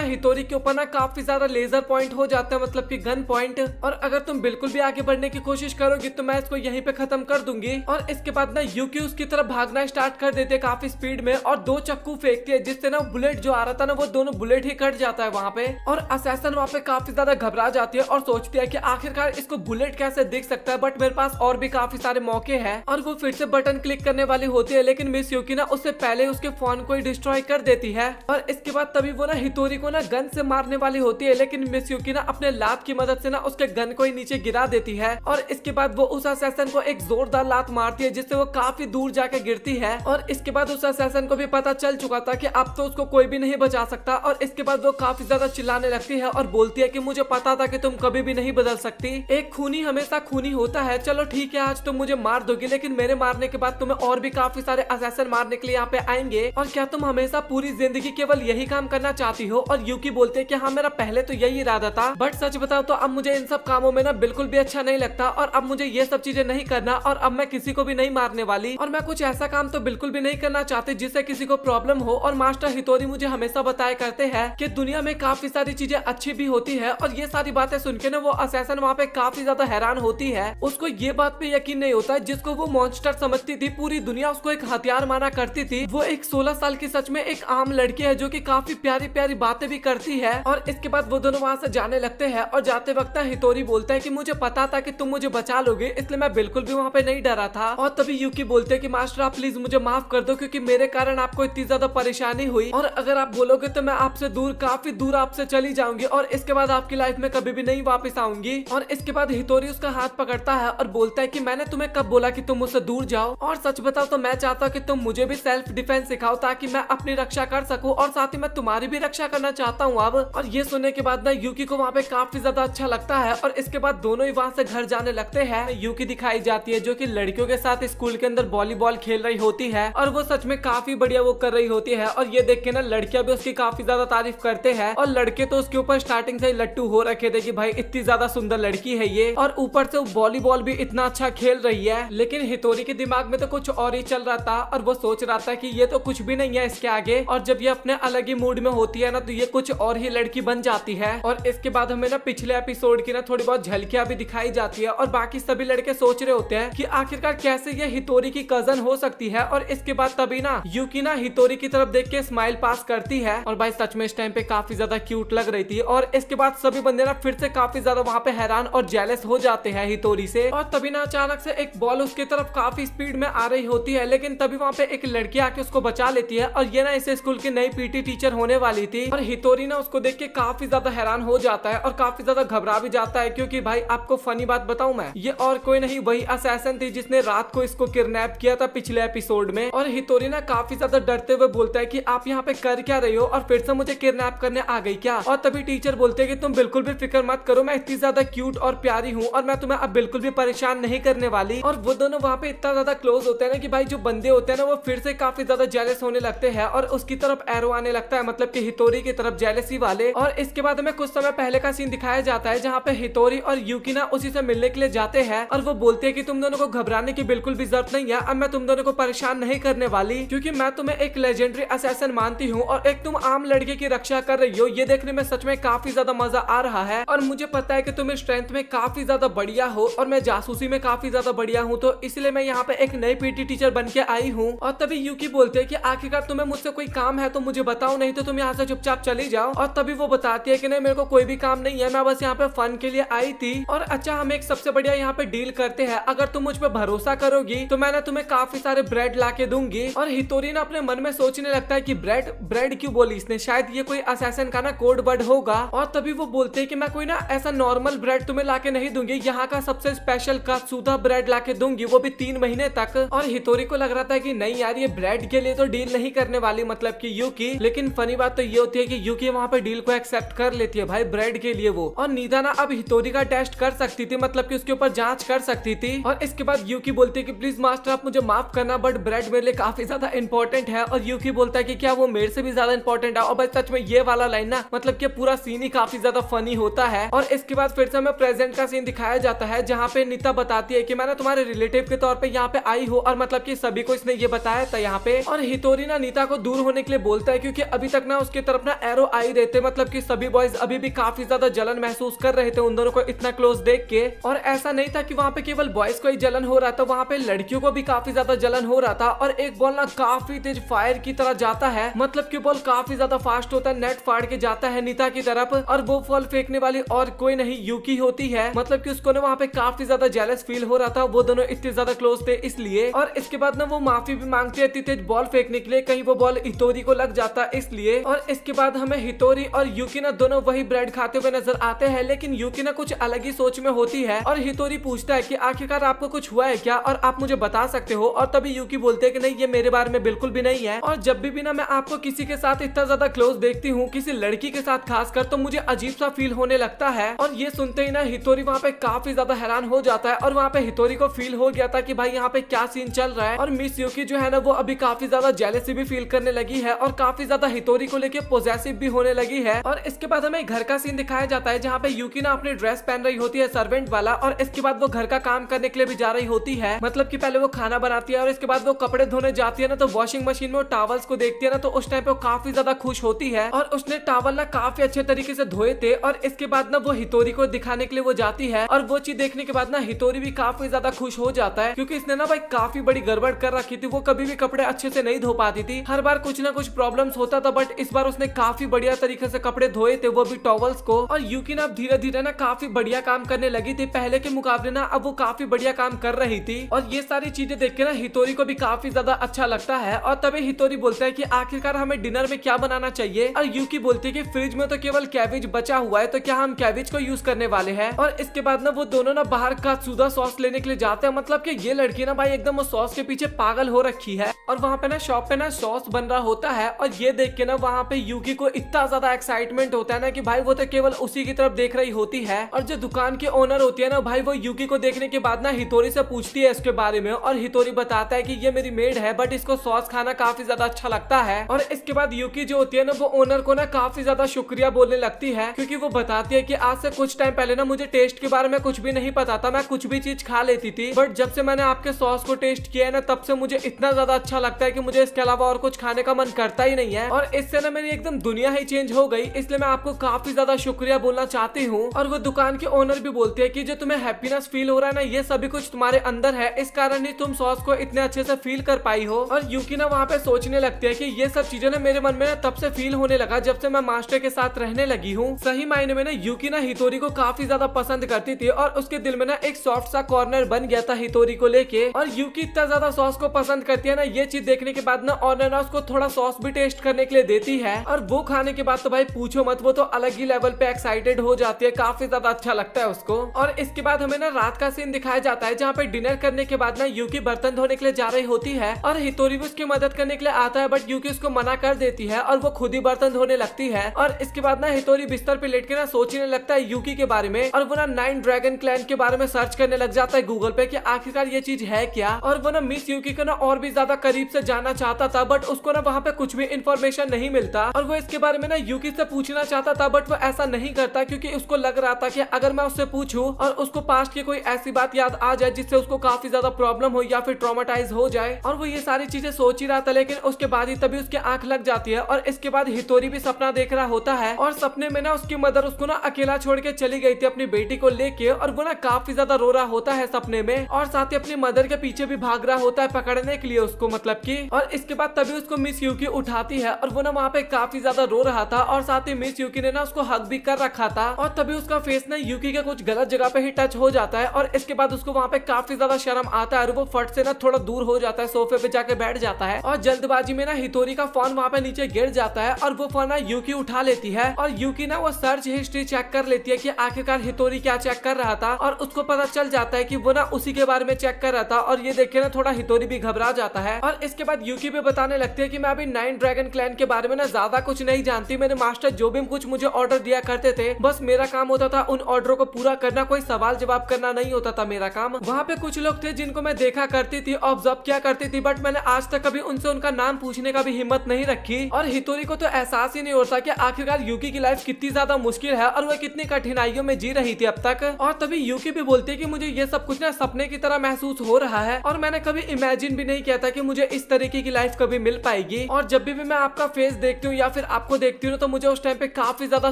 हितोरी के ऊपर ना काफी ज्यादा लेजर पॉइंट हो जाता है, मतलब कि गन पॉइंट। और अगर तुम बिल्कुल भी आगे बढ़ने की कोशिश करोगी तो मैं इसको यहीं पे खत्म कर दूंगी। और इसके बाद ना यूकी उसकी तरफ भागना स्टार्ट कर देते हैं काफी स्पीड में और 2 चक्कू फेंकती है जिससे ना बुलेट जो आ रहा था ना वो दोनों बुलेट ही कट जाता है वहाँ पे। और असैसिन वहाँ पे काफी ज्यादा घबरा जाती है और सोचती है कि आखिरकार इसको बुलेट कैसे दिख सकता है, बट मेरे पास और भी काफी सारे मौके हैं। और वो फिर से बटन क्लिक करने वाली होती है लेकिन मिस यूकी ना उससे पहले उसके फोन को ही डिस्ट्रॉय कर देती है। और इसके बाद तभी वो ना हितोरी को ना गन से मारने वाली होती है लेकिन मिस यूकी ना अपने लात की मदद से ना उसके गन को ही नीचे गिरा देती है। और इसके बाद वो उस असैसिन को एक जोरदार लात मारती है जिससे वो काफी दूर जाके गिरती है। और इसके बाद उस असैसिन को भी पता चल चुका था कि अब तो उसको कोई भी नहीं बचा सकता। और इसके बाद वो काफी ज्यादा चिल्लाने लगती है और बोलती है कि मुझे पता था कि तुम कभी भी नहीं बदल सकती, एक खूनी हमेशा खूनी होता है। चलो ठीक है आज तुम मुझे मार दोगी लेकिन मेरे मारने के बाद तुम्हें और भी काफी सारे असैसिन मारने के लिए यहाँ पे आएंगे। और क्या तुम हमेशा पूरी जिंदगी केवल यही काम करना चाहती हो? और यूकी बोलते हैं कि हाँ मेरा पहले तो यही इरादा था, बट सच बताओ तो अब मुझे इन सब कामों में ना बिल्कुल भी अच्छा नहीं लगता और अब मुझे ये सब चीजें नहीं करना और अब मैं किसी को भी नहीं मारने वाली और मैं कुछ ऐसा काम तो बिल्कुल भी नहीं करना चाहती जिससे किसी को प्रॉब्लम हो। और मास्टर हितोरी मुझे हमेशा बताया करते हैं कि दुनिया में काफी सारी चीजें अच्छी भी होती है। और ये सारी बातें सुन के ना वो असैसिन वहाँ पे काफी ज्यादा हैरान होती है। उसको ये बात पे यकीन नहीं होता जिसको वो मॉन्स्टर समझती थी पूरी दुनिया उसको एक हथियार माना करती थी, वो एक 16 साल की सच में एक आम लड़की है जो कि काफी प्यारी प्यारी बातें भी करती है। और इसके बाद वो दोनों वहाँ से जाने लगते हैं और जाते वक्त हितोरी बोलता है कि मुझे पता था कि तुम मुझे बचा लोगे इसलिए मैं बिल्कुल भी वहाँ पे नहीं डरा था। और तभी यूकी बोलते हैं कि मास्टर आप प्लीज मुझे माफ कर दो क्योंकि मेरे कारण आपको इतनी ज्यादा परेशानी हुई और अगर आप बोलोगे तो मैं आपसे दूर काफी दूर आपसे चली जाऊंगी और इसके बाद आपकी लाइफ में कभी भी नहीं वापस आऊंगी। और इसके बाद हितोरी उसका हाथ पकड़ता है और बोलता है कि मैंने तुम्हें कब बोला कि तुम मुझसे दूर जाओ, और सच बताओ तो मैं चाहता हूँ कि तुम मुझे भी सेल्फ डिफेंस सिखाओ ताकि मैं अपनी रक्षा कर सकूं और साथ ही मैं तुम्हारी भी रक्षा करना चाहता हूँ अब। और ये सुनने के बाद ना यूकी को वहाँ पे काफी ज्यादा अच्छा लगता है और इसके बाद दोनों ही वहाँ से घर जाने लगते हैं। यूकी दिखाई जाती है जो कि लड़कियों के साथ स्कूल के अंदर वॉलीबॉल खेल रही होती है और वो सच में काफी बढ़िया वो कर रही होती है। और ये देख के ना लड़कियां भी उसकी काफी ज्यादा तारीफ करते हैं और लड़के तो उसके ऊपर स्टार्टिंग से ही लट्टू हो रखे थे कि भाई इतनी ज्यादा सुंदर लड़की है ये, और ऊपर से वॉलीबॉल भी इतना अच्छा खेल रही है। लेकिन हितोरी के दिमाग में तो कुछ और ही चल रहा था और वो सोच रहा था कि ये तो कुछ भी नहीं है इसके आगे, और जब ये अपने अलग ही मूड में होती है ना तो ये कुछ और ही लड़की बन जाती है। और इसके बाद हमें ना पिछले एपिसोड एपिसोड की ना थोड़ी बहुत झलकियां भी दिखाई जाती है और बाकी सभी लड़के सोच रहे होते हैं कि आखिरकार कैसे ये हितोरी की कजन हो सकती है। और इसके बाद तभी ना यूकी ना हितोरी की तरफ देख के स्माइल पास करती है और भाई सच में इस टाइम पे काफी ज्यादा क्यूट लग रही थी। और इसके बाद सभी बंदे ना फिर से काफी ज्यादा वहाँ पे हैरान और जेलस हो जाते हैं हितोरी से। और तभी ना अचानक से एक बॉल उसके तरफ काफी स्पीड में आ रही होती है, लेकिन तभी वहाँ पे एक लड़की आके उसको बचा लेती है और ये ना इस स्कूल की नई पीटी टीचर होने वाली थी। और हितोरी ना उसको देख के काफी ज्यादा हैरान हो जाता है और काफी ज्यादा घबरा भी जाता है, क्योंकि भाई आपको फनी बात बताऊं मैं, ये और कोई नहीं वही असैसिन थी जिसने रात को इसको किडनैप किया था पिछले एपिसोड में। और हितोरी ना काफी ज्यादा डरते हुए बोलता है कि आप यहाँ पे कर क्या रही हो और फिर से मुझे किडनैप करने आ गई क्या। और तभी टीचर बोलते हैं कि तुम बिल्कुल भी फिक्र मत करो, मैं इतनी ज्यादा क्यूट और प्यारी हूँ और मैं तुम्हें अब बिल्कुल भी परेशान नहीं करने वाली। और वो दोनों वहाँ पे इतना ज्यादा क्लोज होते हैं ना कि भाई जो बंदे होते हैं ना वो फिर से काफी ज्यादा जेलस होने लगते हैं और उसकी तरफ एरो आने लगता है, मतलब कि हितोरी की तरफ जेलसी वाले। और इसके बाद हमें कुछ समय पहले का सीन दिखाया जाता है जहाँ पे हितोरी और यूकी ना उसी से मिलने के लिए जाते हैं और वो बोलते हैं कि तुम दोनों को घबराने की बिल्कुल भी जरूरत नहीं है, अब मैं तुम दोनों को परेशान नहीं करने वाली, क्योंकि मैं तुम्हें एक लेजेंडरी असैसिन मानती हूँ और एक तुम आम लड़के की रक्षा कर रही हो। ये देखने में सच में काफी ज्यादा मजा आ रहा है और मुझे पता है कि तुम स्ट्रेंथ में काफी ज्यादा बढ़िया हो और मैं जासूसी में काफी ज्यादा बढ़िया हूँ, तो इसलिए मैं यहाँ पे एक नई पीटी टीचर बन के आई हूँ। और तभी यूकी बोलते हैं कि आखिरकार तुम्हें मुझसे कोई काम है तो मुझे बताओ, नहीं तो तुम यहाँ से चुपचाप चली जाओ। और तभी वो बताती है कि नहीं मेरे को कोई भी काम नहीं है, मैं बस यहाँ पे फन के लिए आई थी। और अच्छा हम एक सबसे बढ़िया यहाँ पे डील करते हैं, अगर तुम मुझ पे भरोसा करोगी तो मैं ना तुम्हें काफी सारे ब्रेड ला के दूंगी। और हितोरी ना अपने मन में सोचने लगता है कि ब्रेड ब्रेड क्यों बोली इसने, शायद ये कोई असैसिन का ना कोड वर्ड होगा। और तभी वो बोलते हैं कि मैं कोई ना ऐसा नॉर्मल ब्रेड तुम्हें ला के नहीं दूंगी, यहाँ का सबसे स्पेशल कात्सुदा ब्रेड ला के दूंगी, वो भी 3 महीने तक। और हितोरी को लग रहा था कि नहीं यार ये ब्रेड के लिए तो डील नहीं करने वाली, मतलब कि यूकी, लेकिन फनी बात तो ये होती है कि यूकी वहाँ पे डील को एक्सेप्ट कर लेती है भाई ब्रेड के लिए वो। और नीदा ना अब हितोरी का टेस्ट कर सकती थी, मतलब कि उसके ऊपर जांच कर सकती थी। और इसके बाद यूकी बोलती है कि प्लीज मास्टर आप मुझे माफ करना, बट ब्रेड मेरे लिए काफी ज्यादा इंपॉर्टेंट है। और यूकी बोलता है कि क्या वो मेरे से भी ज्यादा इंपॉर्टेंट है। और भाई सच में ये वाला लाइन ना मतलब कि पूरा सीन ही काफी ज्यादा फनी होता है। और इसके बाद फिर से हमें प्रेजेंट का सीन दिखाया जाता है जहाँ पे नीता बताती है कि मैं ना तुम्हारे रिलेटिव के तौर पे यहाँ पे आई हूँ, और मतलब कि सभी को इसने ये बताया था यहाँ पे। और हितोरी ना नीता को दूर होने के लिए बोलता है, क्योंकि अभी तक ना उसकी तरफ ना एरो आई रहते, मतलब कि सभी बॉयज अभी भी काफी ज्यादा जलन महसूस कर रहे थे उन दोनों को इतना क्लोज देख के। और ऐसा नहीं था कि वहाँ पे केवल बॉयज को ही जलन हो रहा था, वहाँ पे लड़कियों को भी काफी ज्यादा जलन हो रहा था। और एक बॉल ना काफी तेज फायर की तरह जाता है, मतलब कि बॉल काफी ज्यादा फास्ट होता है, नेट फाड़ के जाता है नीता की तरफ। और वो बॉल फेंकने वाली और कोई नहीं यूकी होती है, मतलब कि उसको ना वहाँ पे काफी ज्यादा जेलस फील हो रहा था, वो दोनों इतने ज्यादा क्लोज थे इसलिए। और इसके बाद ना वो माफी भी मांगती है इतनी तेज बॉल फेंकने के लिए, कहीं वो बॉल हितोरी को लग जाता इसलिए। और इसके बाद हमें हितोरी और यूकी ना दोनों वही ब्रेड खाते हुए नजर आते हैं, लेकिन यूकी ना कुछ अलग ही सोच में होती है। और हितोरी पूछता है कि आखिरकार आपको कुछ हुआ है क्या और आप मुझे बता सकते हो। और तभी यूकी बोलते हैं कि नहीं ये मेरे बारे में बिल्कुल भी नहीं है, और जब भी ना मैं आपको किसी के साथ इतना ज्यादा क्लोज देखती हूँ, किसी लड़की के साथ खासकर, तो मुझे अजीब सा फील होने लगता है। और ये सुनते ही ना हितोरी वहाँ पे काफी ज्यादा हैरान हो जाता है, और वहाँ पे हितोरी को फील हो गया था कि भाई यहाँ पे क्या सीन चल रहा है। और मिस यूकी जो है ना वो अभी काफी ज्यादा जेलसी भी फील करने लगी है और काफी ज्यादा हितोरी को लेके पॉजेसिव भी होने लगी है। और इसके बाद हमें घर का सीन दिखाया जाता है जहाँ पे यूकी ना अपनी ड्रेस पहन रही होती है सर्वेंट वाला, और इसके बाद वो घर का काम करने के लिए भी जा रही होती है, मतलब कि पहले वो खाना बनाती है और इसके बाद वो कपड़े धोने जाती है ना, तो वॉशिंग मशीन में वो टॉवल्स को देखती है ना, तो उस टाइम पे वो काफी ज्यादा खुश होती है। और उसने टॉवल ना काफी अच्छे तरीके से धोए थे। और इसके बाद ना वो हितोरी को दिखाने के लिए वो जाती है, और वो चीज देखने के बाद ना हितोरी भी काफी ज्यादा खुश हो जाता है, क्योंकि इसने ना भाई काफी बड़ी गड़बड़ कर रखी थी, वो कभी भी कपड़े अच्छे से नहीं धो पाती थी, हर बार कुछ ना कुछ प्रॉब्लम्स होता था, बट इस बार उसने काफी बढ़िया तरीके से कपड़े धोए थे, वो भी टॉवल्स को। और यूकी ना अब धीरे धीरे ना काफी बढ़िया काम करने लगी थी, पहले के मुकाबले ना अब वो काफी बढ़िया काम कर रही थी। और ये सारी चीजें देख के ना हितोरी को भी काफी ज्यादा अच्छा लगता है। और तभी हितोरी बोलता है कि आखिरकार हमें डिनर में क्या बनाना चाहिए। और यूकी बोलती है कि फ्रिज में तो केवल कैबेज बचा हुआ है, तो क्या हम कैबेज को यूज करने वाले हैं। और इसके बाद ना वो दोनों ना बाहर का कात्सुदा सॉस लेने के लिए जाते हैं, मतलब कि ये लड़की ना भाई एकदम वो सॉस के पीछे पागल हो रखी है। और वहाँ पे ना शॉप पे ना सॉस बन रहा होता है, और ये देख के ना वहाँ पे यूकी को इतना ज्यादा एक्साइटमेंट होता है ना कि भाई वो तो केवल उसी की तरफ देख रही होती है। और जो दुकान की ओनर होती है ना भाई, वो यूकी को देखने के बाद ना हितोरी से पूछती है इसके बारे में, और हितोरी बताता है कि ये मेरी मेड है, बट इसको सॉस खाना काफी ज्यादा अच्छा लगता है। और इसके बाद यूकी जो होती है ना वो ओनर को ना काफी ज्यादा शुक्रिया बोलने लगती है, क्योंकि वो बताती है कि आज से कुछ टाइम पहले ना मुझे टेस्ट के बारे में कुछ भी नहीं पता था, मैं कुछ भी चीज खा लेती थी, बट जब से मैंने आपके सॉस को टेस्ट किया है ना, तब से मुझे इतना ज्यादा अच्छा लगता है कि मुझे इसके अलावा और कुछ खाने का मन करता ही नहीं है। और इससे ना मेरी एकदम दुनिया ही चेंज हो गई, इसलिए मैं आपको काफी ज्यादा शुक्रिया बोलना चाहती हूँ। और वो दुकान के ओनर भी बोलते हैं कि जो तुम्हें हैप्पीनेस फील हो रहा है ना, ये सभी कुछ तुम्हारे अंदर है, इस कारण ही तुम सॉस को इतने अच्छे से फील कर पाई हो। और यूकी ना वहाँ पे सोचने लगती है कि ये सब चीजें ना मेरे मन में ना तब से फील होने लगा जब से मैं मास्टर के साथ रहने लगी हूँ। सही मायने में ना यूकी ना हितोरी को काफी ज्यादा पसंद करती थी और उसके दिल में ना एक सॉफ्ट सा कॉर्नर बन गया था हितोरी को लेके। और यूकी इतना ज्यादा सॉस को पसंद करती है ना, ये चीज देखने के बाद ना ऑनर ना उसको थोड़ा सॉस भी टेस्ट करने के लिए देती है। और वो खाने के बाद तो भाई पूछो मत, वो तो अलग ही लेवल पे एक्साइटेड हो जाती है, काफी ज्यादा अच्छा लगता है उसको। और इसके बाद हमें ना रात का सीन दिखाया जाता है जहाँ पे डिनर करने के बाद ना यूकी बर्तन धोने के लिए जा रही होती है और हितोरी भी उसकी मदद करने के लिए आता है, बट यूकी उसको मना कर देती है और वो खुद ही बर्तन धोने लगती है। और इसके बाद ना हितोरी बिस्तर पे लेट के ना सोचने लगता है यूकी के बारे में और वो ना 9 ड्रैगन क्लैन के बारे में सर्च करने लग जाता है गूगल पे कि आखिरकार ये चीज है क्या। और वो ना मिस यूकी को ना और भी ज्यादा करीब से जानना चाहता था, बट उसको ना वहाँ पे कुछ भी इंफॉर्मेशन नहीं मिलता। और वो इसके बारे में ना यूकी से पूछना चाहता था, बट वो ऐसा नहीं करता क्योंकि उसको लग रहा था कि अगर मैं उससे पूछूं और उसको पास्ट की कोई ऐसी बात याद आ जाए जिससे उसको काफी ज्यादा प्रॉब्लम हो या फिर ट्रॉमेटाइज हो जाए। और वो ये सारी चीजें सोच ही रहा था, लेकिन उसके बाद ही तभी उसकी आंख लग जाती है। और इसके बाद हितोरी भी सपना देख रहा होता है और सपने में ना उसकी मदर उसको ना अकेला छोड़ के चली गई थी अपनी बेटी को लेके। और वो ना काफी ज्यादा रो रहा होता है सपने में और साथ ही अपनी मदर के पीछे भी भाग रहा होता है पकड़ने के लिए उसको, मतलब की। और इसके बाद तभी उसको मिस यूकी उठाती है और वो ना वहाँ पे काफी ज्यादा रो रहा था और साथ ही मिस यूकी ने ना उसको हग भी कर रखा था। और तभी उसका फेस ना यूकी के कुछ गलत जगह पे ही टच हो जाता है और इसके बाद उसको वहाँ पे काफी ज्यादा शर्म आता है और वो फट से ना थोड़ा दूर हो जाता है, सोफे पे जाके बैठ जाता है। और जल्दबाजी में ना हितोरी का फोन वहाँ पे नीचे गिर जाता है और वो फोन ना यूकी उठा लेती है। और यूकी ना वो सर्च हिस्ट्री चेक कर लेती है कि आखिरकार हितोरी क्या चेक कर रहा था और उसको पता चल जाता है कि वो ना उसी के बारे में चेक कर रहा था। और ये देख के ना थोड़ा हितोरी भी घबरा जाता है। और इसके बाद यूकी भी बताने लगती है कि मैं अभी 9 ड्रैगन क्लैन के बारे में ना ज्यादा कुछ नहीं जानती, मेरे मास्टर जो भी कुछ मुझे ऑर्डर दिया करते थे बस मेरा काम होता था उन ऑर्डरों को पूरा करना, कोई सवाल जवाब करना नहीं होता था मेरा काम। वहाँ पे कुछ लोग थे जिनको मैं देखा करती थी, ऑब्जर्व किया करती थी, बट मैंने आज तक कभी उनसे उनका नाम पूछने का भी हिम्मत नहीं रखी। और हितोरी को तो एहसास ही नहीं होता कि आखिरकार यूकी की लाइफ कितनी ज्यादा मुश्किल है और वो कितनी कठिनाइयों में जी रही थी अब तक। और तभी यूकी भी बोलती है कि मुझे ये सब कुछ ना सपने की तरह महसूस हो रहा है और मैंने कभी इमेजिन भी नहीं किया था कि मुझे इस तरीके की लाइफ कभी मिल पाएगी। और जब भी मैं आपका फेस देखती हूँ या फिर आपको देखती हूँ तो मुझे उस टाइम पे काफी ज्यादा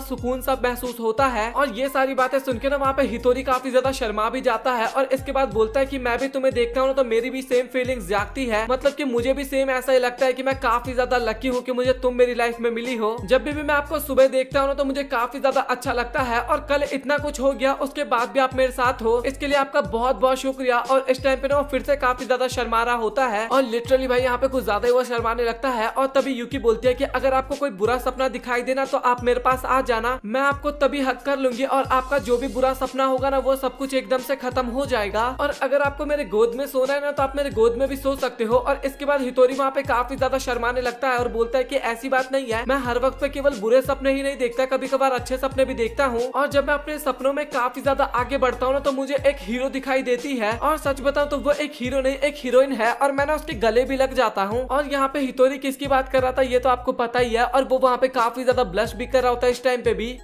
सुकून सा महसूस होता है। और ये सारी बातें सुन के ना वहाँ पे हितोरी काफी ज्यादा शर्मा भी जाता है और इसके बाद बोलता है कि मैं भी तुम्हें देखता हूँ तो मेरी भी सेम फीलिंग्स जागती है, मतलब कि मुझे भी सेम ऐसा ही लगता है कि मैं काफी ज्यादा लकी हूँ कि मुझे तुम मेरी लाइफ में मिली हो। जब भी मैं आपको सुबह देखता हूँ तो मुझे काफी ज्यादा अच्छा लगता है और कल इतना कुछ हो गया उसके बाद भी आप मेरे साथ हो, इसके लिए आपका बहुत बहुत शुक्रिया। और इस टाइम पे ना वो फिर से काफी ज्यादा शर्मा रहा होता है और लिटरली भाई यहाँ पे कुछ ज्यादा ही वो शर्माने लगता है। और तभी यूकी बोलती है कि अगर आपको कोई बुरा सपना दिखाई देना तो आप मेरे पास आ जाना, मैं आपको तभी हक कर लूंगी और आपका जो भी बुरा सपना होगा ना वो सब कुछ एकदम से खत्म हो जाएगा। और अगर आपको मेरे गोद में सोना है ना तो आप मेरे गोद में भी सो सकते हो। और इसके बाद हितोरी वहाँ पे काफी ज्यादा शर्माने लगता है और बोलता है कि ऐसी बात नहीं है, मैं हर वक्त पे केवल बुरे सपने ही नहीं देखता, कभी कभार अच्छे सपने भी देखता हूँ। और जब मैं अपने सपनों में काफी ज्यादा आगे बढ़ता हूँ ना तो मुझे एक हीरो दिखाई देती है और सच बताऊं तो वो एक हीरो नहीं एक हीरोइन है और मैं ना उसके गले भी लग जाता हूँ। और यहाँ पे हितोरी किसकी बात कर रहा था ये तो आपको पता ही है और वो वहाँ पे काफी ज्यादा ब्लश भी कर रहा होता है इस टाइम पे भी।